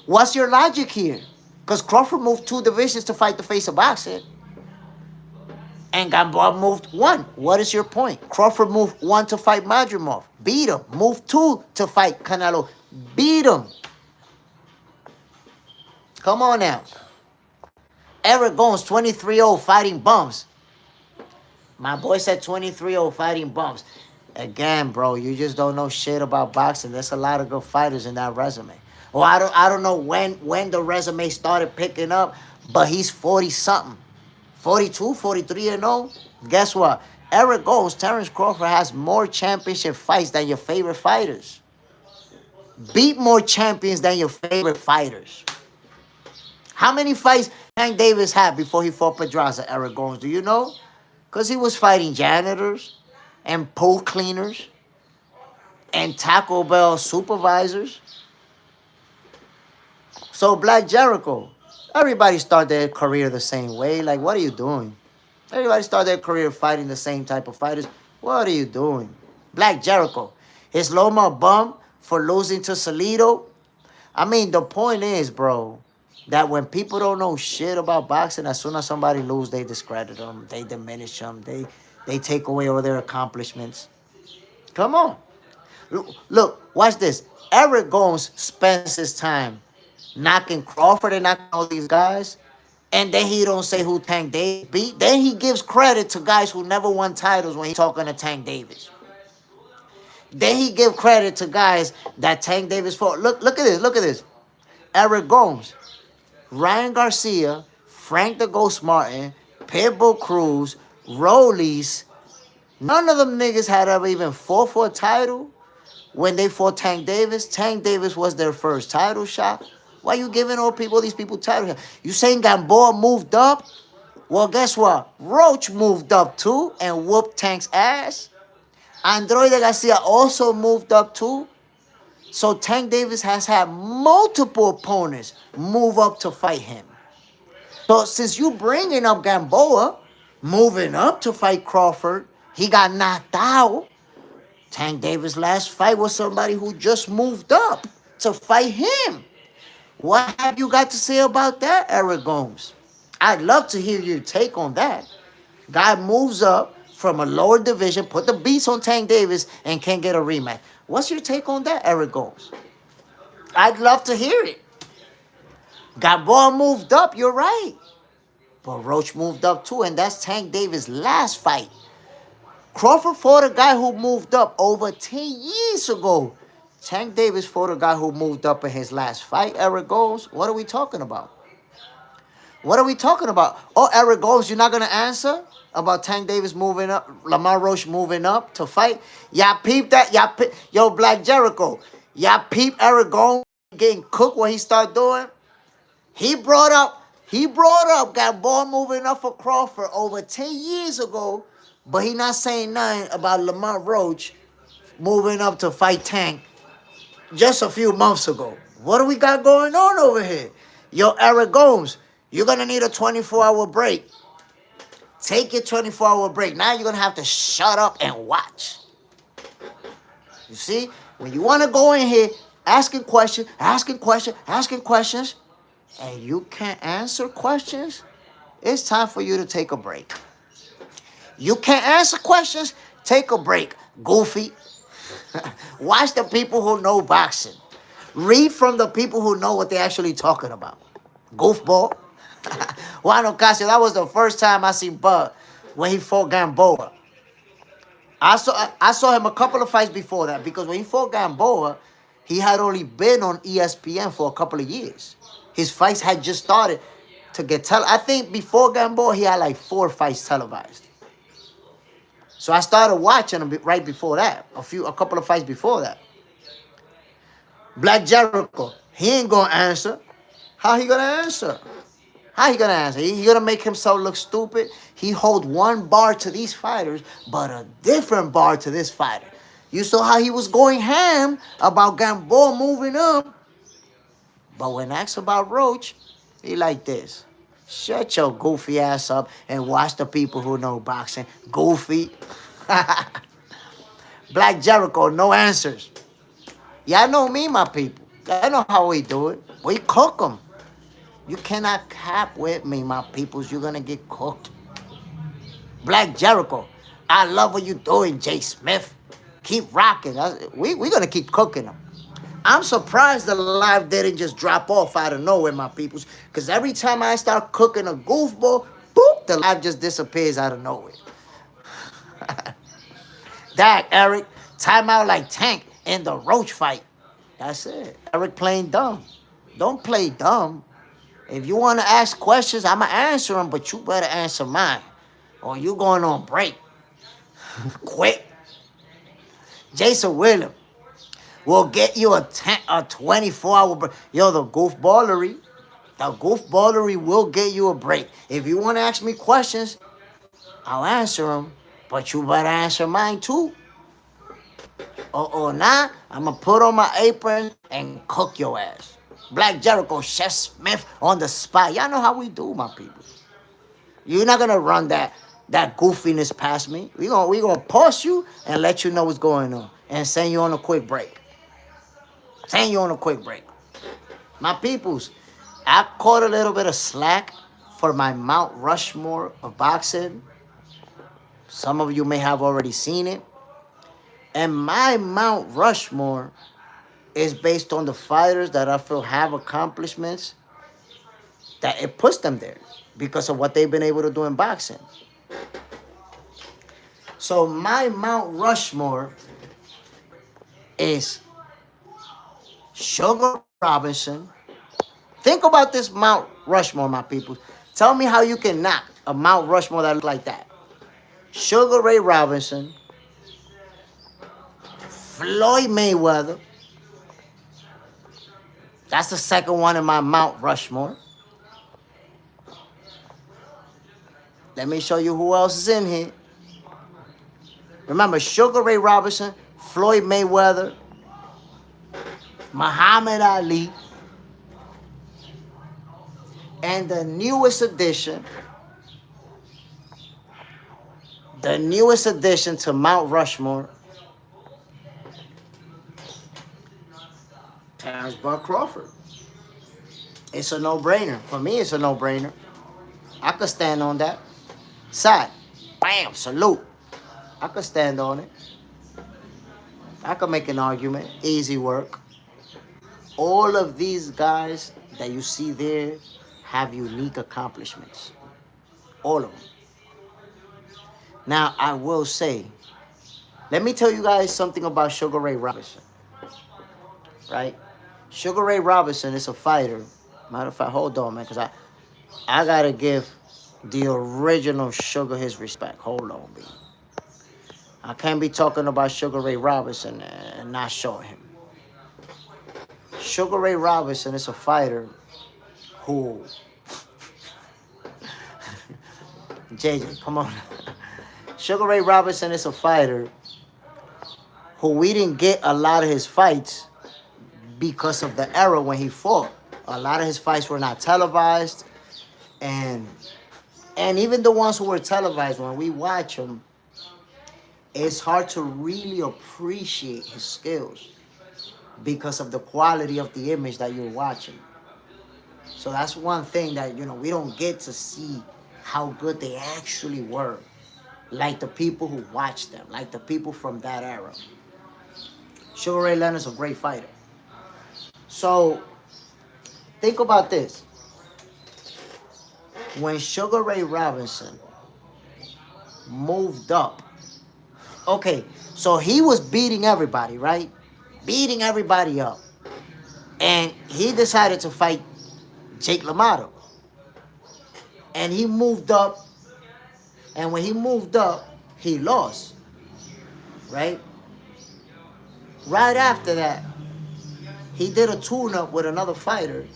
What's your logic here? Because Crawford moved 2 divisions to fight the face of boxing. And Gamboa moved 1. What is your point? Crawford moved 1 to fight Madrimov. Beat him. Moved 2 to fight Canelo. Beat him. Come on now. Eric Gomes, 23-0 fighting bums. My boy said 23-0 fighting bums. Again, bro, you just don't know shit about boxing. There's a lot of good fighters in that resume. Well, I don't know when the resume started picking up, but he's 40-something. 42, 43 and 0. Guess what? Eric Gomes, Terrence Crawford has more championship fights than your favorite fighters. Beat more champions than your favorite fighters. How many fights Tank Davis had before he fought Pedraza, Eric Gomes? Do you know? Because he was fighting janitors and pool cleaners and Taco Bell supervisors. So Black Jericho, everybody start their career the same way. Like, what are you doing? Everybody start their career fighting the same type of fighters. What are you doing? Black Jericho, his Loma bum for losing to Salido. I mean, the point is, bro, that when people don't know shit about boxing, as soon as somebody loses, they discredit them, they diminish them, they take away all their accomplishments. Come on. Look, watch this. Eric Gomes spends his time knocking Crawford and knocking all these guys, and then he don't say who Tank Davis beat. Then he gives credit to guys who never won titles when he's talking to Tank Davis. Then he give credit to guys that Tank Davis fought. Look at this. Look at this. Eric Gomes, Ryan Garcia, Frank the Ghost Martin, Pitbull Cruz, Rollies. None of them niggas had ever even fought for a title when they fought Tank Davis. Tank Davis was their first title shot. Why you giving all these people titles? You saying Gamboa moved up? Well, guess what? Roach moved up too and whooped Tank's ass. Androide Garcia also moved up too. So Tank Davis has had multiple opponents move up to fight him. So since you bringing up Gamboa, moving up to fight Crawford, he got knocked out. Tank Davis' last fight was somebody who just moved up to fight him. What have you got to say about that, Eric Gomes? I'd love to hear your take on that. Guy moves up from a lower division, put the beats on Tank Davis, and can't get a rematch. What's your take on that, Eric Gomes? I'd love to hear it. Gamboa moved up, you're right. But Roach moved up too, and that's Tank Davis' last fight. Crawford fought a guy who moved up over 10 years ago. Tank Davis fought a guy who moved up in his last fight. Eric Gomes, what are we talking about? What are we talking about? Oh, Eric Gomes, you're not going to answer about Tank Davis moving up, Lamar Roche moving up to fight? Y'all peep that? Yo, Black Jericho, y'all peep Eric Gomes getting cooked what he started doing? He brought up got ball moving up for Crawford over 10 years ago, but he not saying nothing about Lamar Roach moving up to fight Tank just a few months ago. What do we got going on over here? Yo, Eric Gomes, you're going to need a 24-hour break. Take your 24-hour break. Now you're going to have to shut up and watch. You see? When you want to go in here asking questions, and you can't answer questions, it's time for you to take a break. You can't answer questions, take a break. Goofy. Watch the people who know boxing. Read from the people who know what they're actually talking about. Goofball. Juan Ocasio, that was the first time I seen Bud when he fought Gamboa. I saw him a couple of fights before that, because when he fought Gamboa, he had only been on ESPN for a couple of years. His fights had just started to get I think before Gamboa, he had like 4 fights televised. So I started watching him right before that, a couple of fights before that. Black Jericho, he ain't gonna answer. How he gonna answer? How he gonna answer? He gonna make himself look stupid? He hold one bar to these fighters, but a different bar to this fighter. You saw how he was going ham about Gamboa moving up. But when asked about Roach, he like this. Shut your goofy ass up and watch the people who know boxing. Goofy. Black Jericho, no answers. Y'all know me, my people. Y'all know how we do it. We cook them. You cannot cap with me, my peoples. You're going to get cooked. Black Jericho, I love what you're doing, JSmiff. Keep rocking. We're going to keep cooking them. I'm surprised the live didn't just drop off out of nowhere, my peoples. Because every time I start cooking a goofball, boop, the live just disappears out of nowhere. Dak, Eric, time out like Tank in the Roach fight. That's it. Eric playing dumb. Don't play dumb. If you want to ask questions, I'm going to answer them, but you better answer mine. Or you going on break. Quick. Jason Williams will get you a 24-hour break. Yo, the goofballery will get you a break. If you want to ask me questions, I'll answer them, but you better answer mine too. Or not, I'm going to put on my apron and cook your ass. Black Jericho, JSmiff on the spot. Y'all know how we do, my people. You're not going to run that goofiness past me. We're gonna pause you and let you know what's going on and send you on a quick break. My peoples, I caught a little bit of slack for my Mount Rushmore of boxing. Some of you may have already seen it. And my Mount Rushmore is based on the fighters that I feel have accomplishments that it puts them there because of what they've been able to do in boxing. So my Mount Rushmore is Sugar Robinson. Think about this Mount Rushmore, my people. Tell me how you can knock a Mount Rushmore that looks like that. Sugar Ray Robinson, Floyd Mayweather. That's the second one in my Mount Rushmore. Let me show you who else is in here. Remember, Sugar Ray Robinson, Floyd Mayweather, Muhammad Ali, and the newest addition to Mount Rushmore, Terrence Bud Crawford. It's a no-brainer. For me, it's a no-brainer. I could stand on that. Side, bam, salute. I could stand on it. I could make an argument. Easy work. All of these guys that you see there have unique accomplishments. All of them. Now, I will say, let me tell you guys something about Sugar Ray Robinson, right? Sugar Ray Robinson is a fighter. Matter of fact, hold on, man, because I got to give the original Sugar his respect. Hold on, B. I can't be talking about Sugar Ray Robinson and not showing him. Sugar Ray Robinson is a fighter who, JJ, come on. Sugar Ray Robinson is a fighter who we didn't get a lot of his fights because of the era when he fought. A lot of his fights were not televised, and even the ones who were televised, when we watch them, it's hard to really appreciate his skills because of the quality of the image that you're watching. So that's one thing that, we don't get to see how good they actually were. Like the people who watched them, like the people from that era. Sugar Ray Leonard's a great fighter. So think about this. When Sugar Ray Robinson moved up, okay, so he was beating everybody, right? Beating everybody up. And he decided to fight Jake LaMotta. And he moved up. And when he moved up, he lost. Right? Right after that, he did a tune-up with another fighter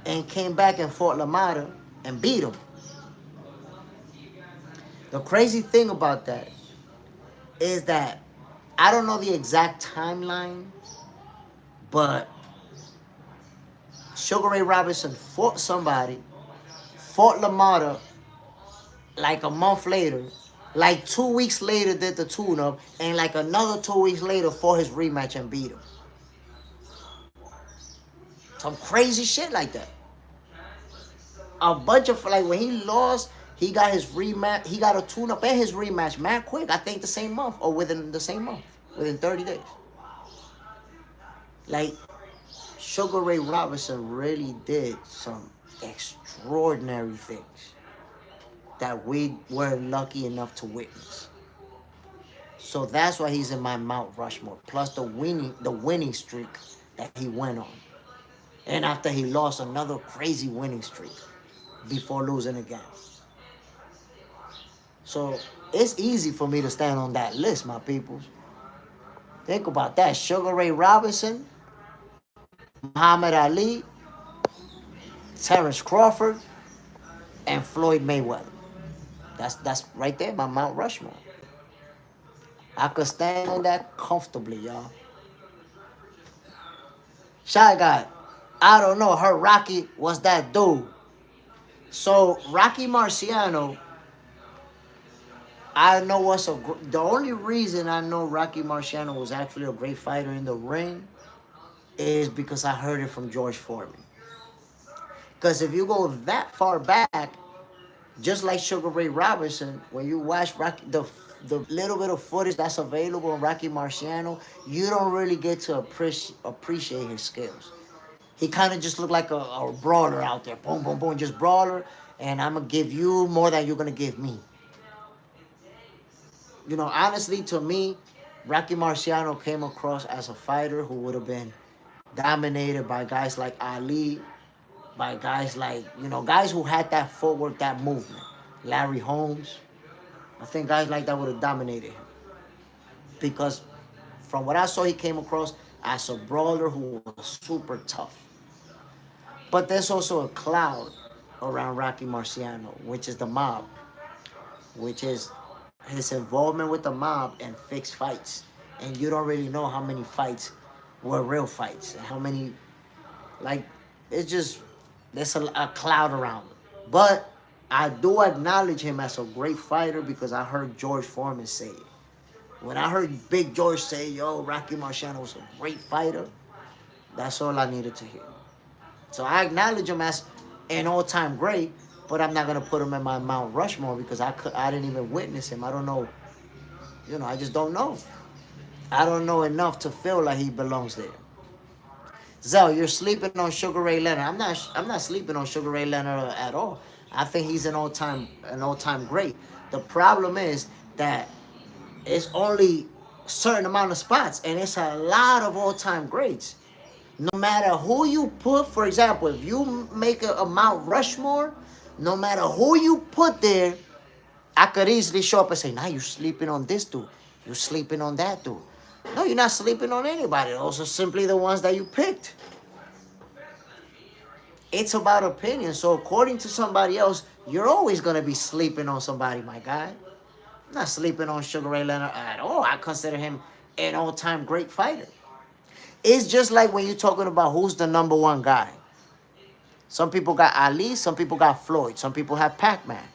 and came back and fought LaMotta and beat him. The crazy thing about that is that I don't know the exact timeline, but Sugar Ray Robinson fought somebody, fought LaMotta like a month later, like 2 weeks later did the tune-up, and like another 2 weeks later fought his rematch and beat him. Some crazy shit like that. A bunch of, like, when he lost, he got his rematch, he got a tune-up and his rematch mad quick, I think the same month, or within the same month, within 30 days. Like, Sugar Ray Robinson really did some extraordinary things that we were lucky enough to witness. So that's why he's in my Mount Rushmore. Plus the winning streak that he went on. And after he lost, another crazy winning streak before losing again. So it's easy for me to stand on that list, my peoples. Think about that. Sugar Ray Robinson, Muhammad Ali, Terrence Crawford, and Floyd Mayweather. That's right there, my Mount Rushmore. I could stand on that comfortably, y'all. Shy Guy, I don't know. Her Rocky was that dude. So Rocky Marciano, I know the only reason I know Rocky Marciano was actually a great fighter in the ring is because I heard it from George Foreman. Because if you go that far back, just like Sugar Ray Robinson, when you watch Rocky, the little bit of footage that's available on Rocky Marciano, you don't really get to appreciate his skills. He kind of just looked like a brawler out there. Boom, boom, boom, just brawler. And I'm going to give you more than you're going to give me. Honestly, to me, Rocky Marciano came across as a fighter who would have been dominated by guys like Ali, by guys like, guys who had that footwork, that movement. Larry Holmes. I think guys like that would have dominated him. Because from what I saw, he came across as a brawler who was super tough. But there's also a cloud around Rocky Marciano, which is the mob, which is his involvement with the mob and fixed fights. And you don't really know how many fights were real fights. And how many, it's just, there's a cloud around him. But I do acknowledge him as a great fighter because I heard George Foreman say it. When I heard Big George say, yo, Rocky Marciano was a great fighter, that's all I needed to hear. So I acknowledge him as an all-time great, but I'm not going to put him in my Mount Rushmore because I didn't even witness him. I don't know. I just don't know. I don't know enough to feel like he belongs there. Zell, you're sleeping on Sugar Ray Leonard. I'm not sleeping on Sugar Ray Leonard at all. I think he's an all-time great. The problem is that it's only a certain amount of spots, and it's a lot of all-time greats. No matter who you put, for example, if you make a Mount Rushmore, no matter who you put there, I could easily show up and say, "Nah, you sleeping on this dude. You sleeping on that dude." No, you're not sleeping on anybody. Those are simply the ones that you picked. It's about opinion. So according to somebody else, you're always gonna be sleeping on somebody, my guy. I'm not sleeping on Sugar Ray Leonard at all. I consider him an all-time great fighter. It's just like when you're talking about who's the number one guy. Some people got Ali, some people got Floyd, some people have Pac-Man.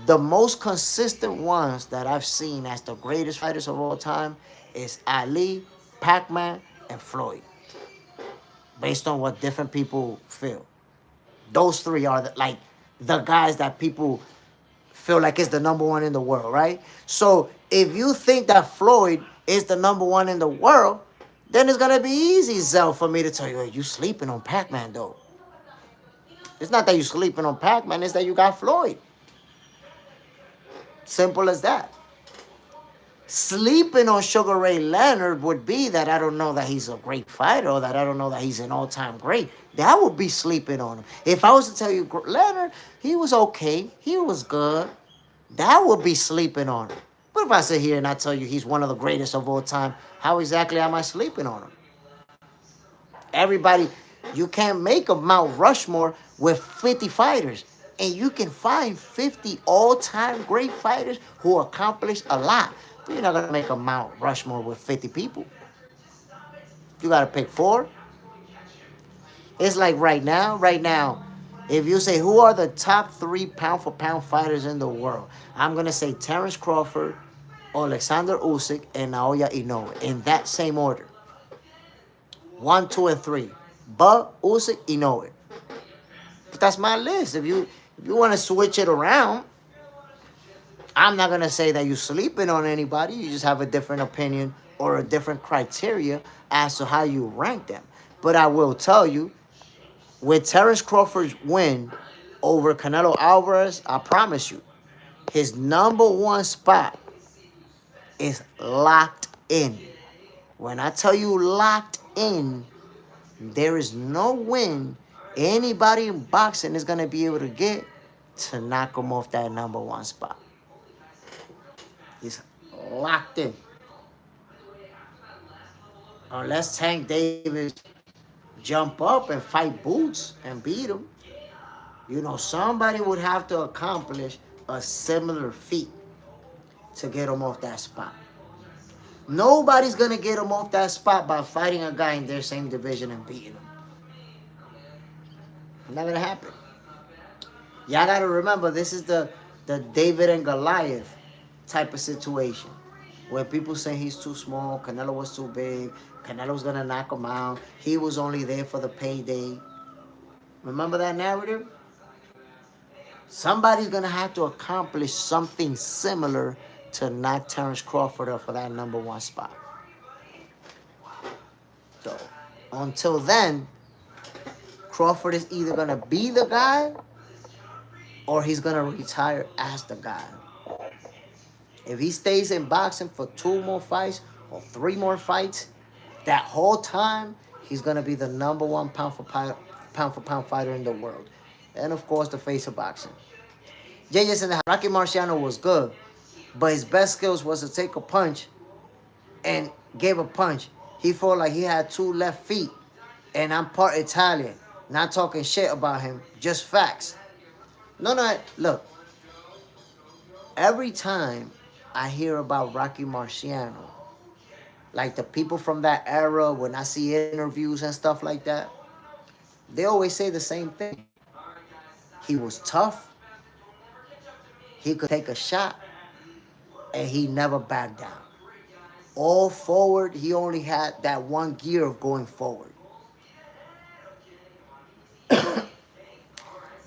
The most consistent ones that I've seen as the greatest fighters of all time is Ali, Pac-Man, and Floyd. Based on what different people feel. Those three are the guys that people feel like is the number one in the world, right? So if you think that Floyd is the number one in the world, then it's gonna be easy, Zell, for me to tell you, hey, you sleeping on Pac-Man though. It's not that you sleeping on Pac-Man, it's that you got Floyd. Simple as that. Sleeping on Sugar Ray Leonard would be that I don't know that he's a great fighter or that I don't know that he's an all-time great. That would be sleeping on him. If I was to tell you, Leonard, he was okay, he was good, that would be sleeping on him. But if I sit here and I tell you he's one of the greatest of all time, how exactly am I sleeping on him? Everybody, you can't make a Mount Rushmore with 50 fighters. And you can find 50 all-time great fighters who accomplished a lot. But you're not going to make a Mount Rushmore with 50 people. You got to pick 4. It's like right now, if you say who are the top 3 pound-for-pound fighters in the world, I'm going to say Terence Crawford, Alexander Usyk, and Naoya Inoue in that same order. 1, 2, and 3. But Usyk, Inoue. But that's my list. If you want to switch it around, I'm not going to say that you're sleeping on anybody. You just have a different opinion or a different criteria as to how you rank them. But I will tell you, with Terence Crawford's win over Canelo Alvarez, I promise you, his number 1 spot is locked in. When I tell you locked in, there is no win anybody in boxing is going to be able to get to knock him off that number 1 spot. He's locked in. Unless Tank Davis jump up and fight Boots and beat him, somebody would have to accomplish a similar feat to get him off that spot. Nobody's going to get him off that spot by fighting a guy in their same division and beating him. Not going to happen. Y'all got to remember, this is the David and Goliath type of situation. Where people say he's too small, Canelo was too big, Canelo's going to knock him out, he was only there for the payday. Remember that narrative? Somebody's going to have to accomplish something similar to knock Terence Crawford up for that number 1 spot. So, until then, Crawford is either going to be the guy or he's going to retire as the guy. If he stays in boxing for 2 more fights or 3 more fights, that whole time, he's going to be the number 1 pound-for-pound fighter in the world. And, of course, the face of boxing. JSmiff, Rocky Marciano was good, but his best skills was to take a punch and give a punch. He felt like he had 2 left feet, and I'm part Italian. Not talking shit about him, just facts. No, look. Every time I hear about Rocky Marciano, like the people from that era, when I see interviews and stuff like that, they always say the same thing. He was tough, he could take a shot, and he never backed down. All forward, he only had that 1 gear of going forward.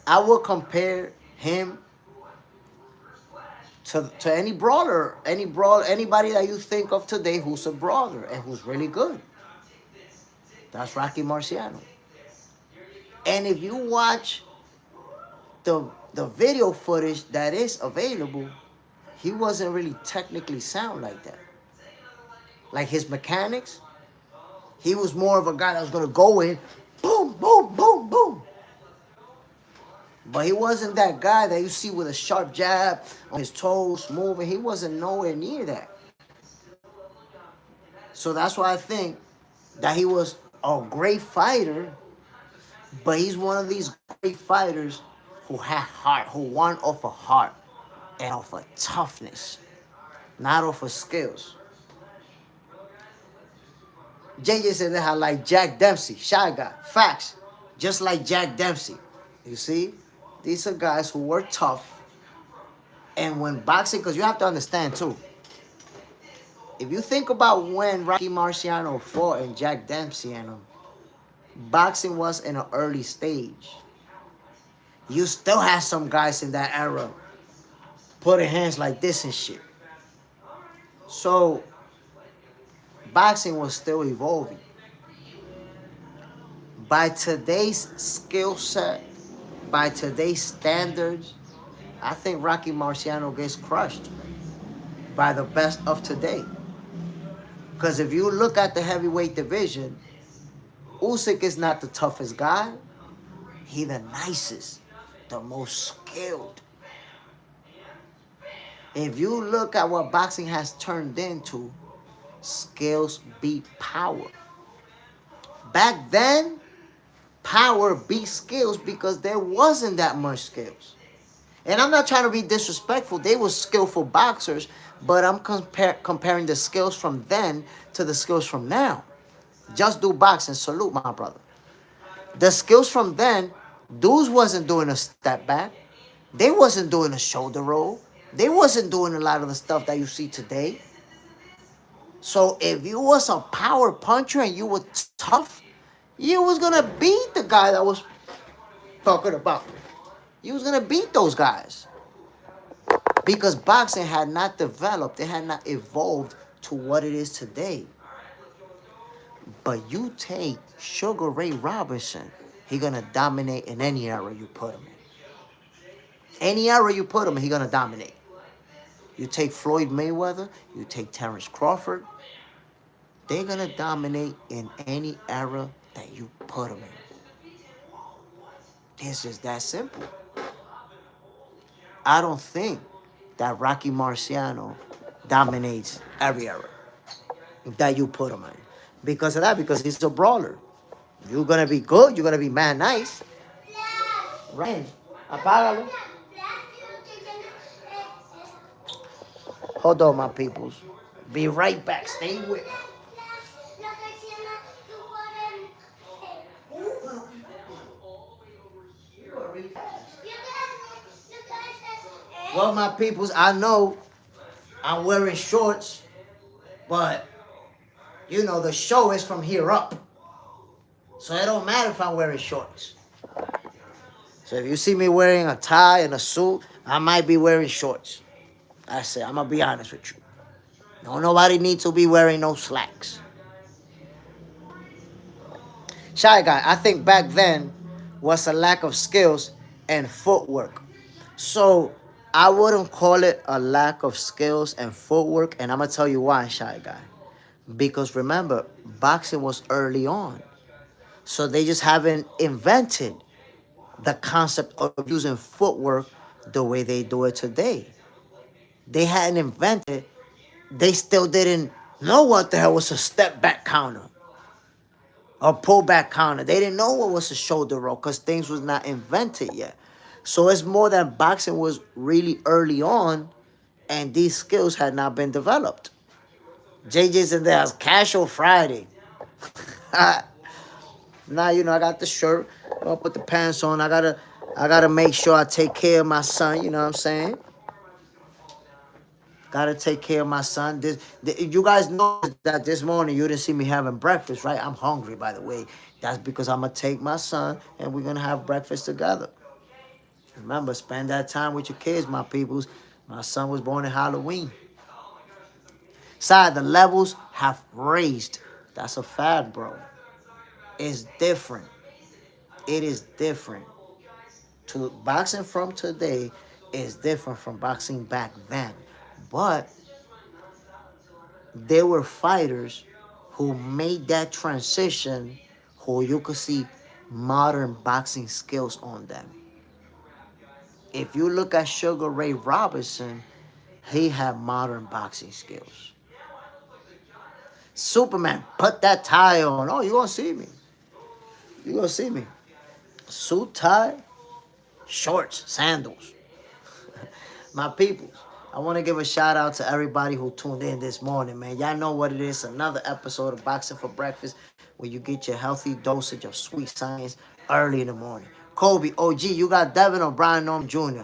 I will compare him to any brawler, anybody that you think of today who's a brawler and who's really good. That's Rocky Marciano. And if you watch the the video footage that is available, he wasn't really technically sound like that. Like his mechanics, he was more of a guy that was gonna go in, boom, boom, boom, boom. But he wasn't that guy that you see with a sharp jab on his toes, moving. He wasn't nowhere near that. So that's why I think that he was a great fighter, but he's one of these great fighters who had heart, who won off of heart and off of toughness, not off of skills. JJ said they had like Jack Dempsey, Shy Guy, facts, just like Jack Dempsey. You see, these are guys who were tough, and when boxing, because you have to understand too, if you think about when Rocky Marciano fought and Jack Dempsey and him, boxing was in an early stage. You still had some guys in that era putting hands like this and shit. So boxing was still evolving. By today's skill set, by today's standards, I think Rocky Marciano gets crushed by the best of today. Because if you look at the heavyweight division, Usyk is not the toughest guy. He the nicest, the most skilled. If you look at what boxing has turned into, skills beat power. Back then, power beat skills because there wasn't that much skills. And I'm not trying to be disrespectful. They were skillful boxers, but I'm comparing the skills from then to the skills from now. Just do boxing. Salute, my brother. The skills from then, dudes wasn't doing a step back. They wasn't doing a shoulder roll. They wasn't doing a lot of the stuff that you see today. So if you was a power puncher and you were tough, you was going to beat the guy that was talking about. You was going to beat those guys. Because boxing had not developed. It had not evolved to what it is today. But you take Sugar Ray Robinson, he going to dominate in any era you put him in. Any era you put him in, he going to dominate. You take Floyd Mayweather, you take Terrence Crawford, they're going to dominate in any era that you put them in. It's just that simple. I don't think that Rocky Marciano dominates every era that you put him in. Because of that, because he's a brawler. You're going to be good, you're going to be mad nice. Right. Apágalo. Hold on, my peoples. Be right back. Stay with me. Well, my peoples, I know I'm wearing shorts, but, you know, the show is from here up. So it don't matter if I'm wearing shorts. So if you see me wearing a tie and a suit, I might be wearing shorts. That's it. I'm going to be honest with you. Don't nobody need to be wearing no slacks. Shy Guy, I think back then was a lack of skills and footwork. So I wouldn't call it a lack of skills and footwork, and I'm going to tell you why, Shy Guy. Because remember, boxing was early on. So they just haven't invented the concept of using footwork the way they do it today. They hadn't invented, they still didn't know what the hell was a step back counter. A pull back counter. They didn't know what was a shoulder roll because things was not invented yet. So it's more that boxing was really early on and these skills had not been developed. JJ's in there, casual Friday. Now, you know, I got the shirt. I'll put the pants on. I gotta make sure I take care of my son, you know what I'm saying? Gotta take care of my son. You guys know that this morning you didn't see me having breakfast, right? I'm hungry, by the way. That's because I'm going to take my son and we're going to have breakfast together. Remember, spend that time with your kids, my peoples. My son was born in Halloween. The levels have raised. That's a fact, bro. It's different. It is different. to boxing from today is different from boxing back then. But there were fighters who made that transition who you could see modern boxing skills on them. If you look at Sugar Ray Robinson, he had modern boxing skills. Superman, put that tie on. Oh, you gonna see me. You gonna see me. Suit, tie, shorts, sandals. My peoples, I want to give a shout out to everybody who tuned in this morning, man. Y'all know what it is. Another episode of Boxing for Breakfast where you get your healthy dosage of sweet science early in the morning. Kobe, OG, you got Devin O'Brien Norm Jr.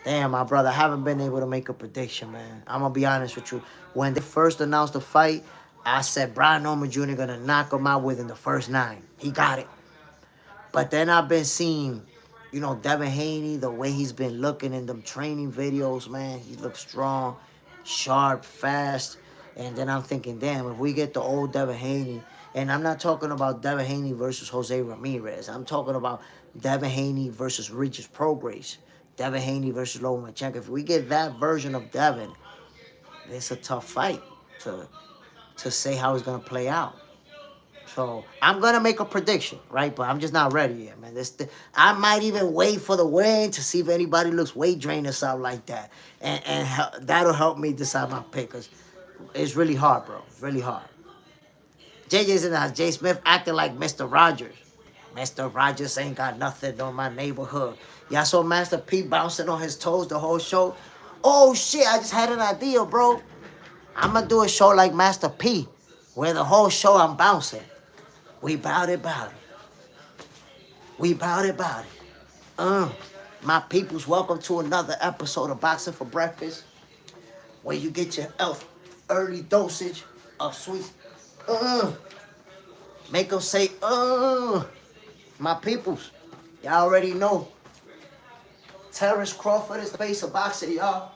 Damn, my brother, I haven't been able to make a prediction, man. I'm going to be honest with you. When they first announced the fight, I said Brian Norman Jr. going to knock him out within the first 9. He got it. But then I've been seeing, Devin Haney, the way he's been looking in them training videos, man. He looks strong, sharp, fast. And then I'm thinking, damn, if we get the old Devin Haney, and I'm not talking about Devin Haney versus Jose Ramirez. I'm talking about Devin Haney versus Regis Prograis. Devin Haney versus Lomachenko. If we get that version of Devin, it's a tough fight to say how it's going to play out. So I'm gonna make a prediction, right? But I'm just not ready yet, man. I might even wait for the weigh-in to see if anybody looks weight drained or something like that, and that'll help me decide my pick. Cause it's really hard, bro. It's really hard. JJ's in the house. JSmiff acting like Mr. Rogers. Mr. Rogers ain't got nothing on my neighborhood. Y'all saw Master P bouncing on his toes the whole show. Oh shit! I just had an idea, bro. I'm gonna do a show like Master P, where the whole show I'm bouncing. We bout it. We bout it. My peoples, welcome to another episode of Boxing for Breakfast, where you get your early dosage of sweet. Make them say, my peoples. Y'all already know. Terrence Crawford is the face of boxing, y'all.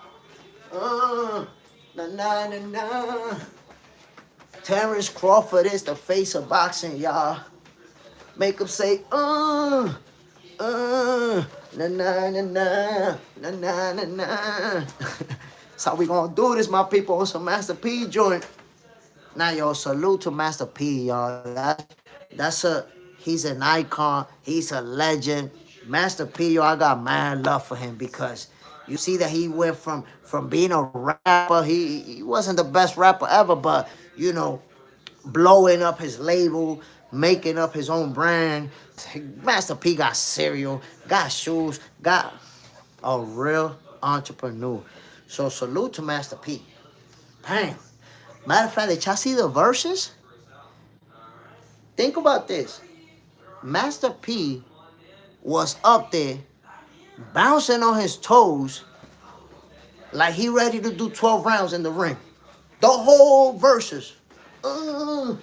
Na. Terrence Crawford is the face of boxing, y'all. Make him say, na. That's how we gonna do this, my people, on some Master P joint. Now, yo, salute to Master P, y'all. He's an icon. He's a legend. Master P, yo, I got mad love for him because you see that he went from being a rapper. He wasn't the best rapper ever, but, blowing up his label, making up his own brand. Master P got cereal, got shoes, got a real entrepreneur. So salute to Master P. Bam. Matter of fact, did y'all see the verses? Think about this. Master P was up there bouncing on his toes like he ready to do 12 rounds in the ring. The whole verses. Even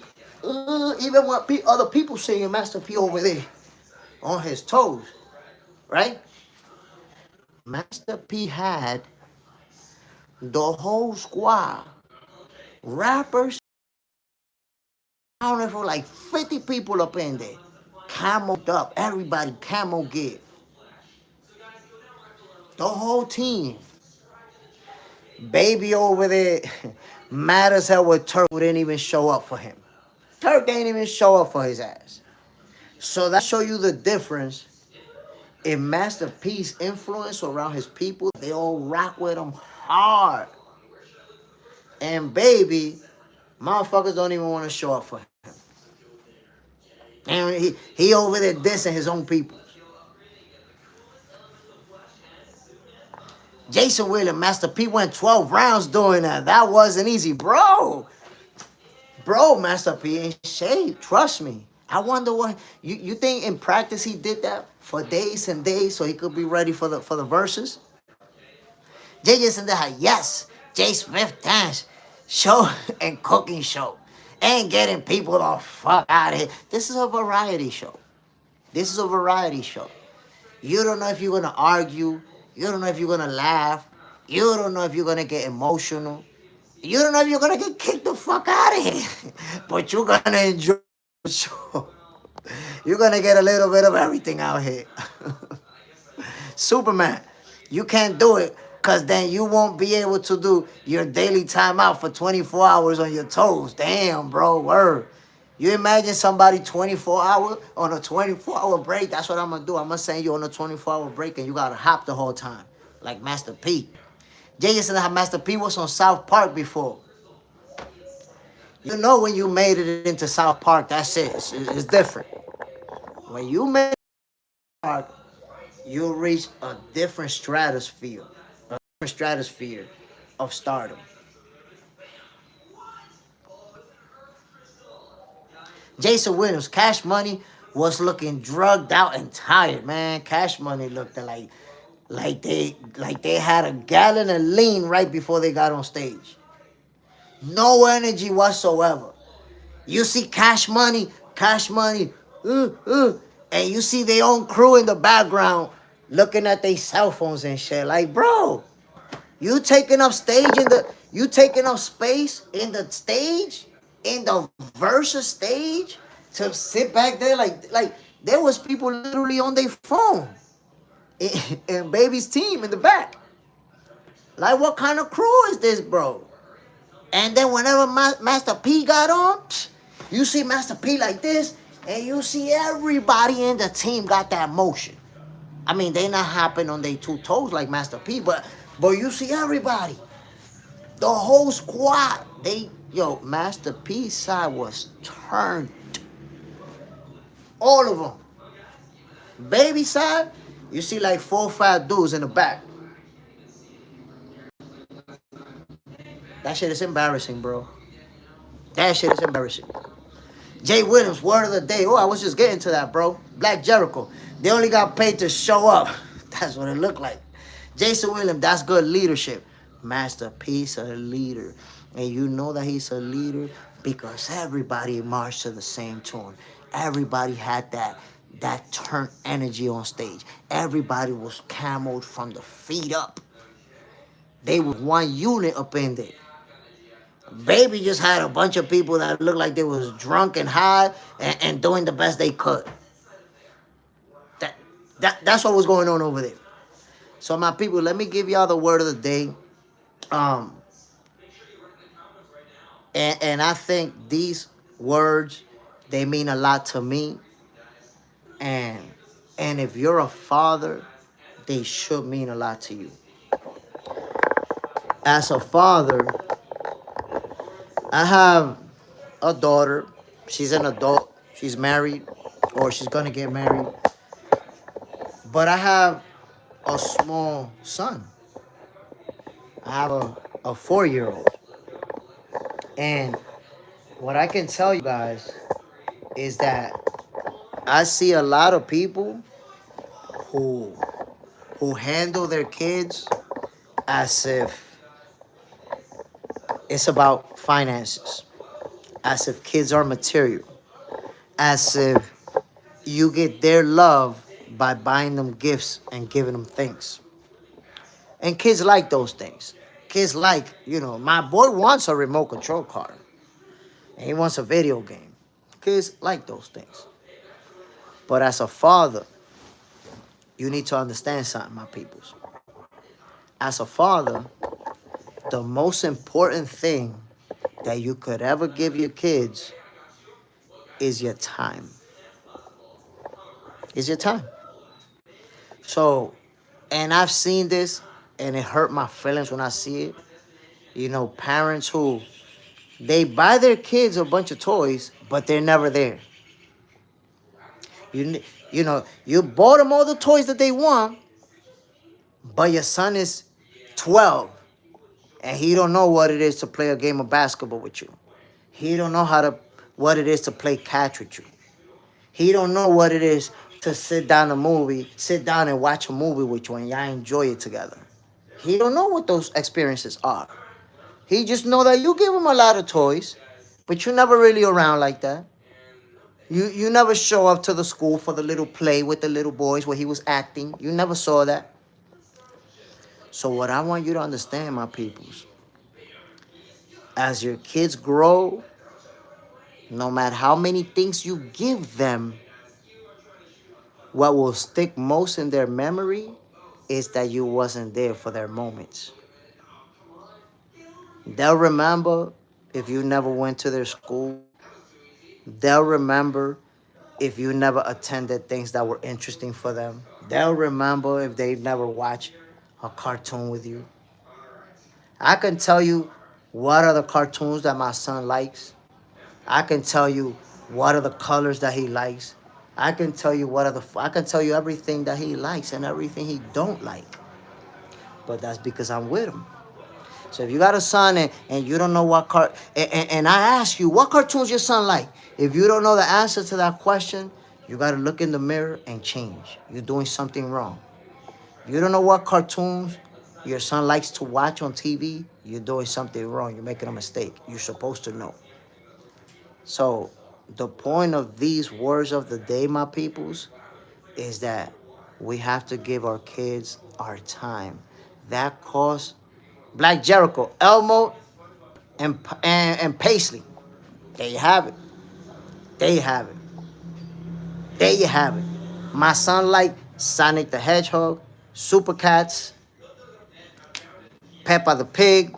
when other people singing, Master P over there on his toes, right? Master P had the whole squad, rappers, I don't know, for like 50 people up in there, camoed up, everybody camo gear, the whole team. Baby over there, mad as hell with Turk, who didn't even show up for him. Turk didn't even show up for his ass. So that show you the difference in Master P's influence around his people. They all rock with him hard. And baby, motherfuckers don't even want to show up for him. And he over there dissing his own people. Jason Williams, Master P went 12 rounds doing that. That wasn't easy, bro. Bro, Master P ain't shape. Trust me. I wonder what you think in practice he did that for days and days so he could be ready for the verses. JJ's in there, yes. JSmiff dance show and cooking show and getting people the fuck out of here. This is a variety show. This is a variety show. You don't know if you're gonna argue. You don't know if you're gonna laugh. You don't know if you're gonna get emotional. You don't know if you're gonna get kicked the fuck out of here. But you're gonna enjoy the show. You're gonna get a little bit of everything out here. Superman. You can't do it because then you won't be able to do your daily timeout for 24 hours on your toes. Damn, bro, word. You imagine somebody 24 hours on a 24-hour break? That's what I'm going to do. I'm going to send you on a 24-hour break and you got to hop the whole time like Master P. Jason, how Master P was on South Park before. You know when you made it into South Park, that's it. It's different. When you made it Park, you'll reach a different stratosphere of stardom. Jason Williams, Cash Money was looking drugged out and tired, man. Cash Money looked like they had a gallon of lean right before they got on stage. No energy whatsoever. You see Cash Money, and you see their own crew in the background looking at their cell phones and shit. Like, bro, you taking up space in the stage, in the versus stage, to sit back there like there was people literally on their phone and baby's team in the back. Like, what kind of crew is this, bro? And then whenever Master P got on, you see Master P like this, and you see everybody in the team got that motion. I mean, they not hopping on their two toes like Master P, but you see everybody, the whole squad. Master P side was turned. All of them. Baby side, you see like 4 or 5 dudes in the back. That shit is embarrassing, bro. That shit is embarrassing. Jay Williams, word of the day. Oh, I was just getting to that, bro. Black Jericho. They only got paid to show up. That's what it looked like. Jason Williams, that's good leadership. Master P's a leader. And you know that he's a leader because everybody marched to the same tune. Everybody had that turn energy on stage. Everybody was camoed from the feet up. They were one unit up in there. Baby just had a bunch of people that looked like they was drunk and high and doing the best they could. That's what was going on over there. So my people, let me give y'all the word of the day. And I think these words, they mean a lot to me. And if you're a father, they should mean a lot to you. As a father, I have a daughter. She's an adult. She's married, or she's gonna get married. But I have a small son. I have a 4-year-old. And what I can tell you guys is that I see a lot of people who handle their kids as if it's about finances, as if kids are material, as if you get their love by buying them gifts and giving them things. And kids like those things. Kids like, my boy wants a remote control car. And he wants a video game. Kids like those things. But as a father, you need to understand something, my peoples. As a father, the most important thing that you could ever give your kids is your time. Is your time. So, and I've seen this, and it hurt my feelings when I see it. Parents who, they buy their kids a bunch of toys, but they're never there. You bought them all the toys that they want, but your son is 12, and he don't know what it is to play a game of basketball with you. He don't know what it is to play catch with you. He don't know what it is to sit down and watch a movie with you and y'all enjoy it together. He don't know what those experiences are. He just know that you give him a lot of toys, but you never really around like that. You never show up to the school for the little play with the little boys where he was acting. You never saw that. So what I want you to understand, my peoples, as your kids grow, no matter how many things you give them, what will stick most in their memory is that you wasn't there for their moments. They'll remember if you never went to their school. They'll remember if you never attended things that were interesting for them. They'll remember if they never watched a cartoon with you. I can tell you what are the cartoons that my son likes. I can tell you what are the colors that he likes. I can tell you I can tell you everything that he likes and everything he don't like. But that's because I'm with him. So if you got a son and you don't know what and I ask you, what cartoons your son like? If you don't know the answer to that question, you got to look in the mirror and change. You're doing something wrong. If you don't know what cartoons your son likes to watch on TV, you're doing something wrong. You're making a mistake. You're supposed to know. So the point of these words of the day, my peoples, is that we have to give our kids our time. That costs Black Jericho, Elmo, and Paisley. There you have it. There you have it. There you have it. My son liked Sonic the Hedgehog, Super Cats, Peppa the Pig,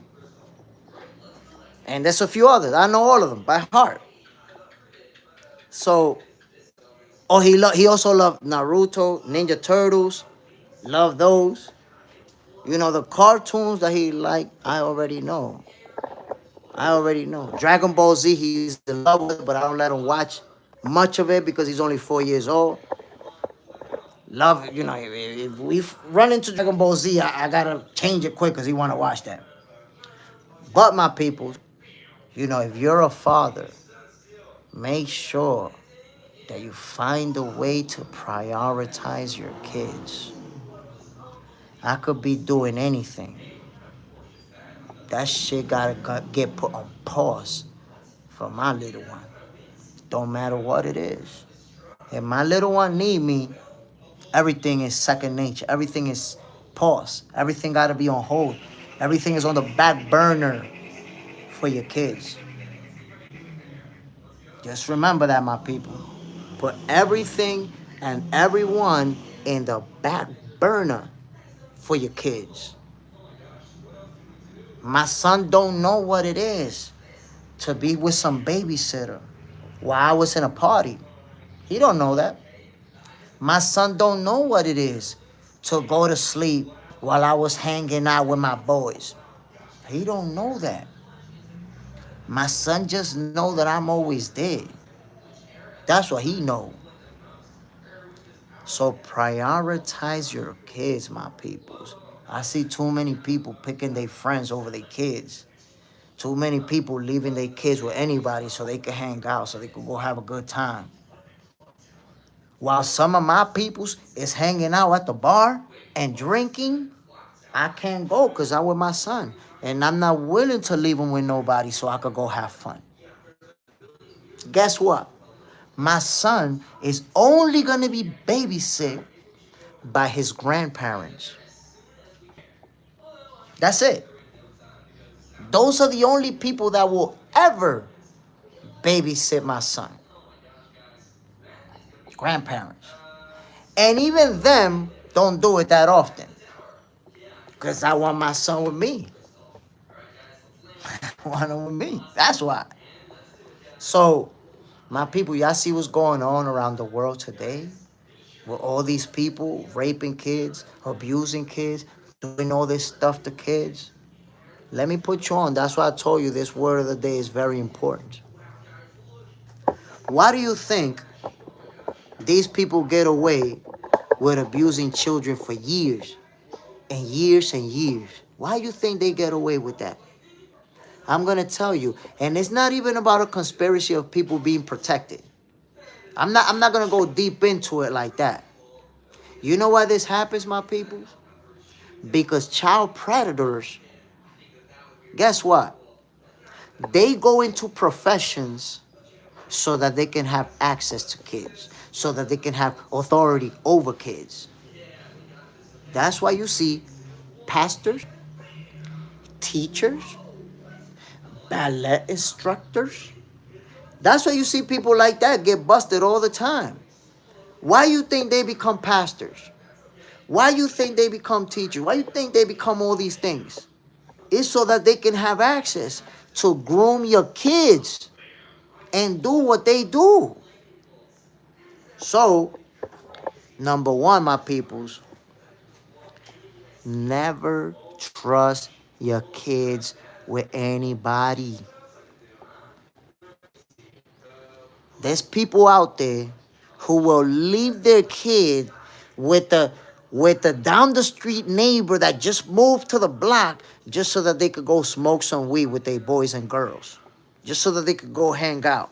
and there's a few others. I know all of them by heart. So, he also loved Naruto, Ninja Turtles, loved those. You know, the cartoons that he liked, I already know. I already know. Dragon Ball Z, he's in love with, but I don't let him watch much of it because he's only 4 years old. Love, you know, if we run into Dragon Ball Z, I gotta change it quick because he want to watch that. But my people, you know, if you're a father, make sure that you find a way to prioritize your kids. I could be doing anything. That shit gotta get put on pause for my little one. Don't matter what it is. If my little one need me, everything is second nature. Everything is pause. Everything gotta be on hold. Everything is on the back burner for your kids. Just remember that, my people. Put everything and everyone in the back burner for your kids. My son don't know what it is to be with some babysitter while I was in a party. He don't know that. My son don't know what it is to go to sleep while I was hanging out with my boys. He don't know that. My son just know that I'm always there. That's what he know. So prioritize your kids, my peoples. I see too many people picking their friends over their kids. Too many people leaving their kids with anybody so they can hang out, so they can go have a good time. While some of my peoples is hanging out at the bar and drinking, I can't go because I'm with my son. And I'm not willing to leave him with nobody so I could go have fun. Guess what? My son is only going to be babysit by his grandparents. That's it. Those are the only people that will ever babysit my son. Grandparents. And even them don't do it that often. Because I want my son with me. I want him with me. That's why. So, my people, y'all see what's going on around the world today? With all these people raping kids, abusing kids, doing all this stuff to kids. Let me put you on. That's why I told you this word of the day is very important. Why do you think these people get away with abusing children for years and years and years? Why do you think they get away with that? I'm going to tell you. And it's not even about a conspiracy of people being protected. I'm not going to go deep into it like that. You know why this happens, my people? Because child predators, guess what? They go into professions so that they can have access to kids, so that they can have authority over kids. That's why you see pastors, teachers, ballet instructors. That's why you see people like that get busted all the time. Why you think they become pastors? Why you think they become teachers? Why you think they become all these things? It's so that they can have access to groom your kids and do what they do. So, number one, my peoples, never trust your kids with anybody. There's people out there who will leave their kid with the down the street neighbor that just moved to the block just so that they could go smoke some weed with their boys and girls. Just so that they could go hang out.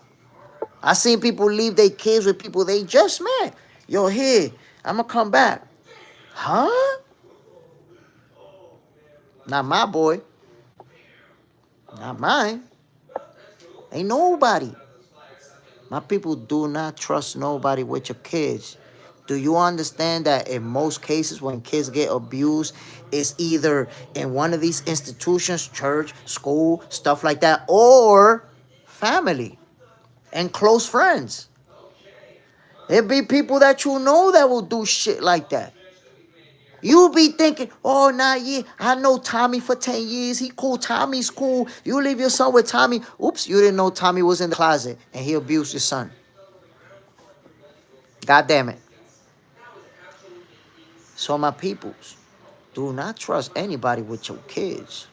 I seen people leave their kids with people they just met. Yo, here, I'ma come back. Huh? Not my boy. Not mine. Ain't nobody. My people do not trust nobody with your kids. Do you understand that in most cases when kids get abused, it's either in one of these institutions, church, school, stuff like that, or family and close friends? It be people that you know that will do shit like that. You be thinking, oh, nah, yeah, I know Tommy for 10 years. He cool. Tommy's cool. You leave your son with Tommy. Oops, you didn't know Tommy was in the closet and he abused your son. God damn it. So my peoples, do not trust anybody with your kids.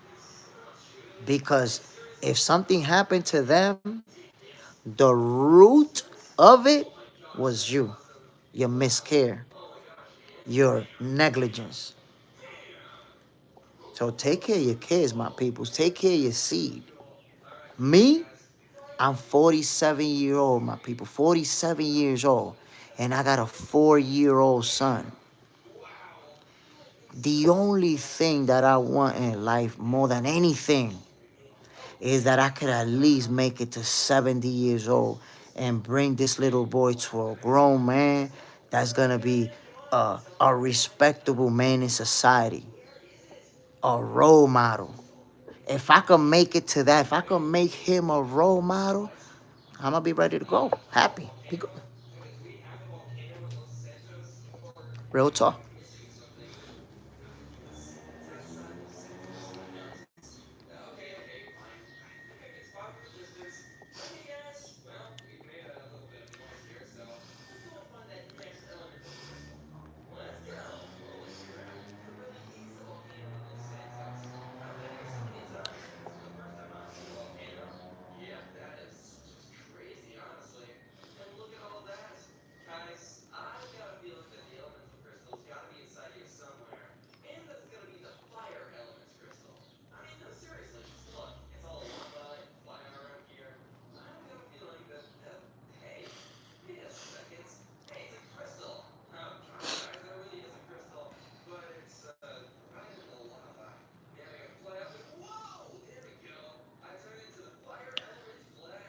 Because if something happened to them, the root of it was you. Your miscare. Your negligence. So take care of your kids, my peoples. Take care of your seed. Me, I'm 47-year-old, my people. 47 years old. And I got a 4-year-old son. The only thing that I want in life more than anything is that I could at least make it to 70 years old and bring this little boy to a grown man that's going to be a respectable man in society, a role model. If I could make it to that, if I could make him a role model, I'm going to be ready to go. Happy. Be good. Real talk.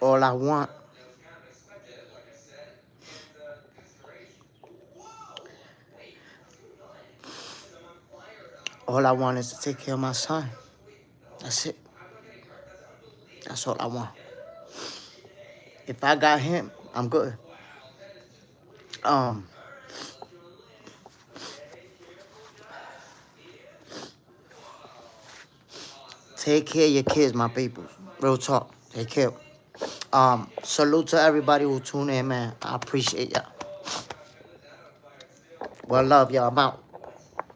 All I want, all I want is to take care of my son. That's it. That's all I want. If I got him, I'm good. Um, Take care of your kids, my people. Real talk. Take care. Salute to everybody who tune in, man. I appreciate y'all. Well, love y'all. I'm out.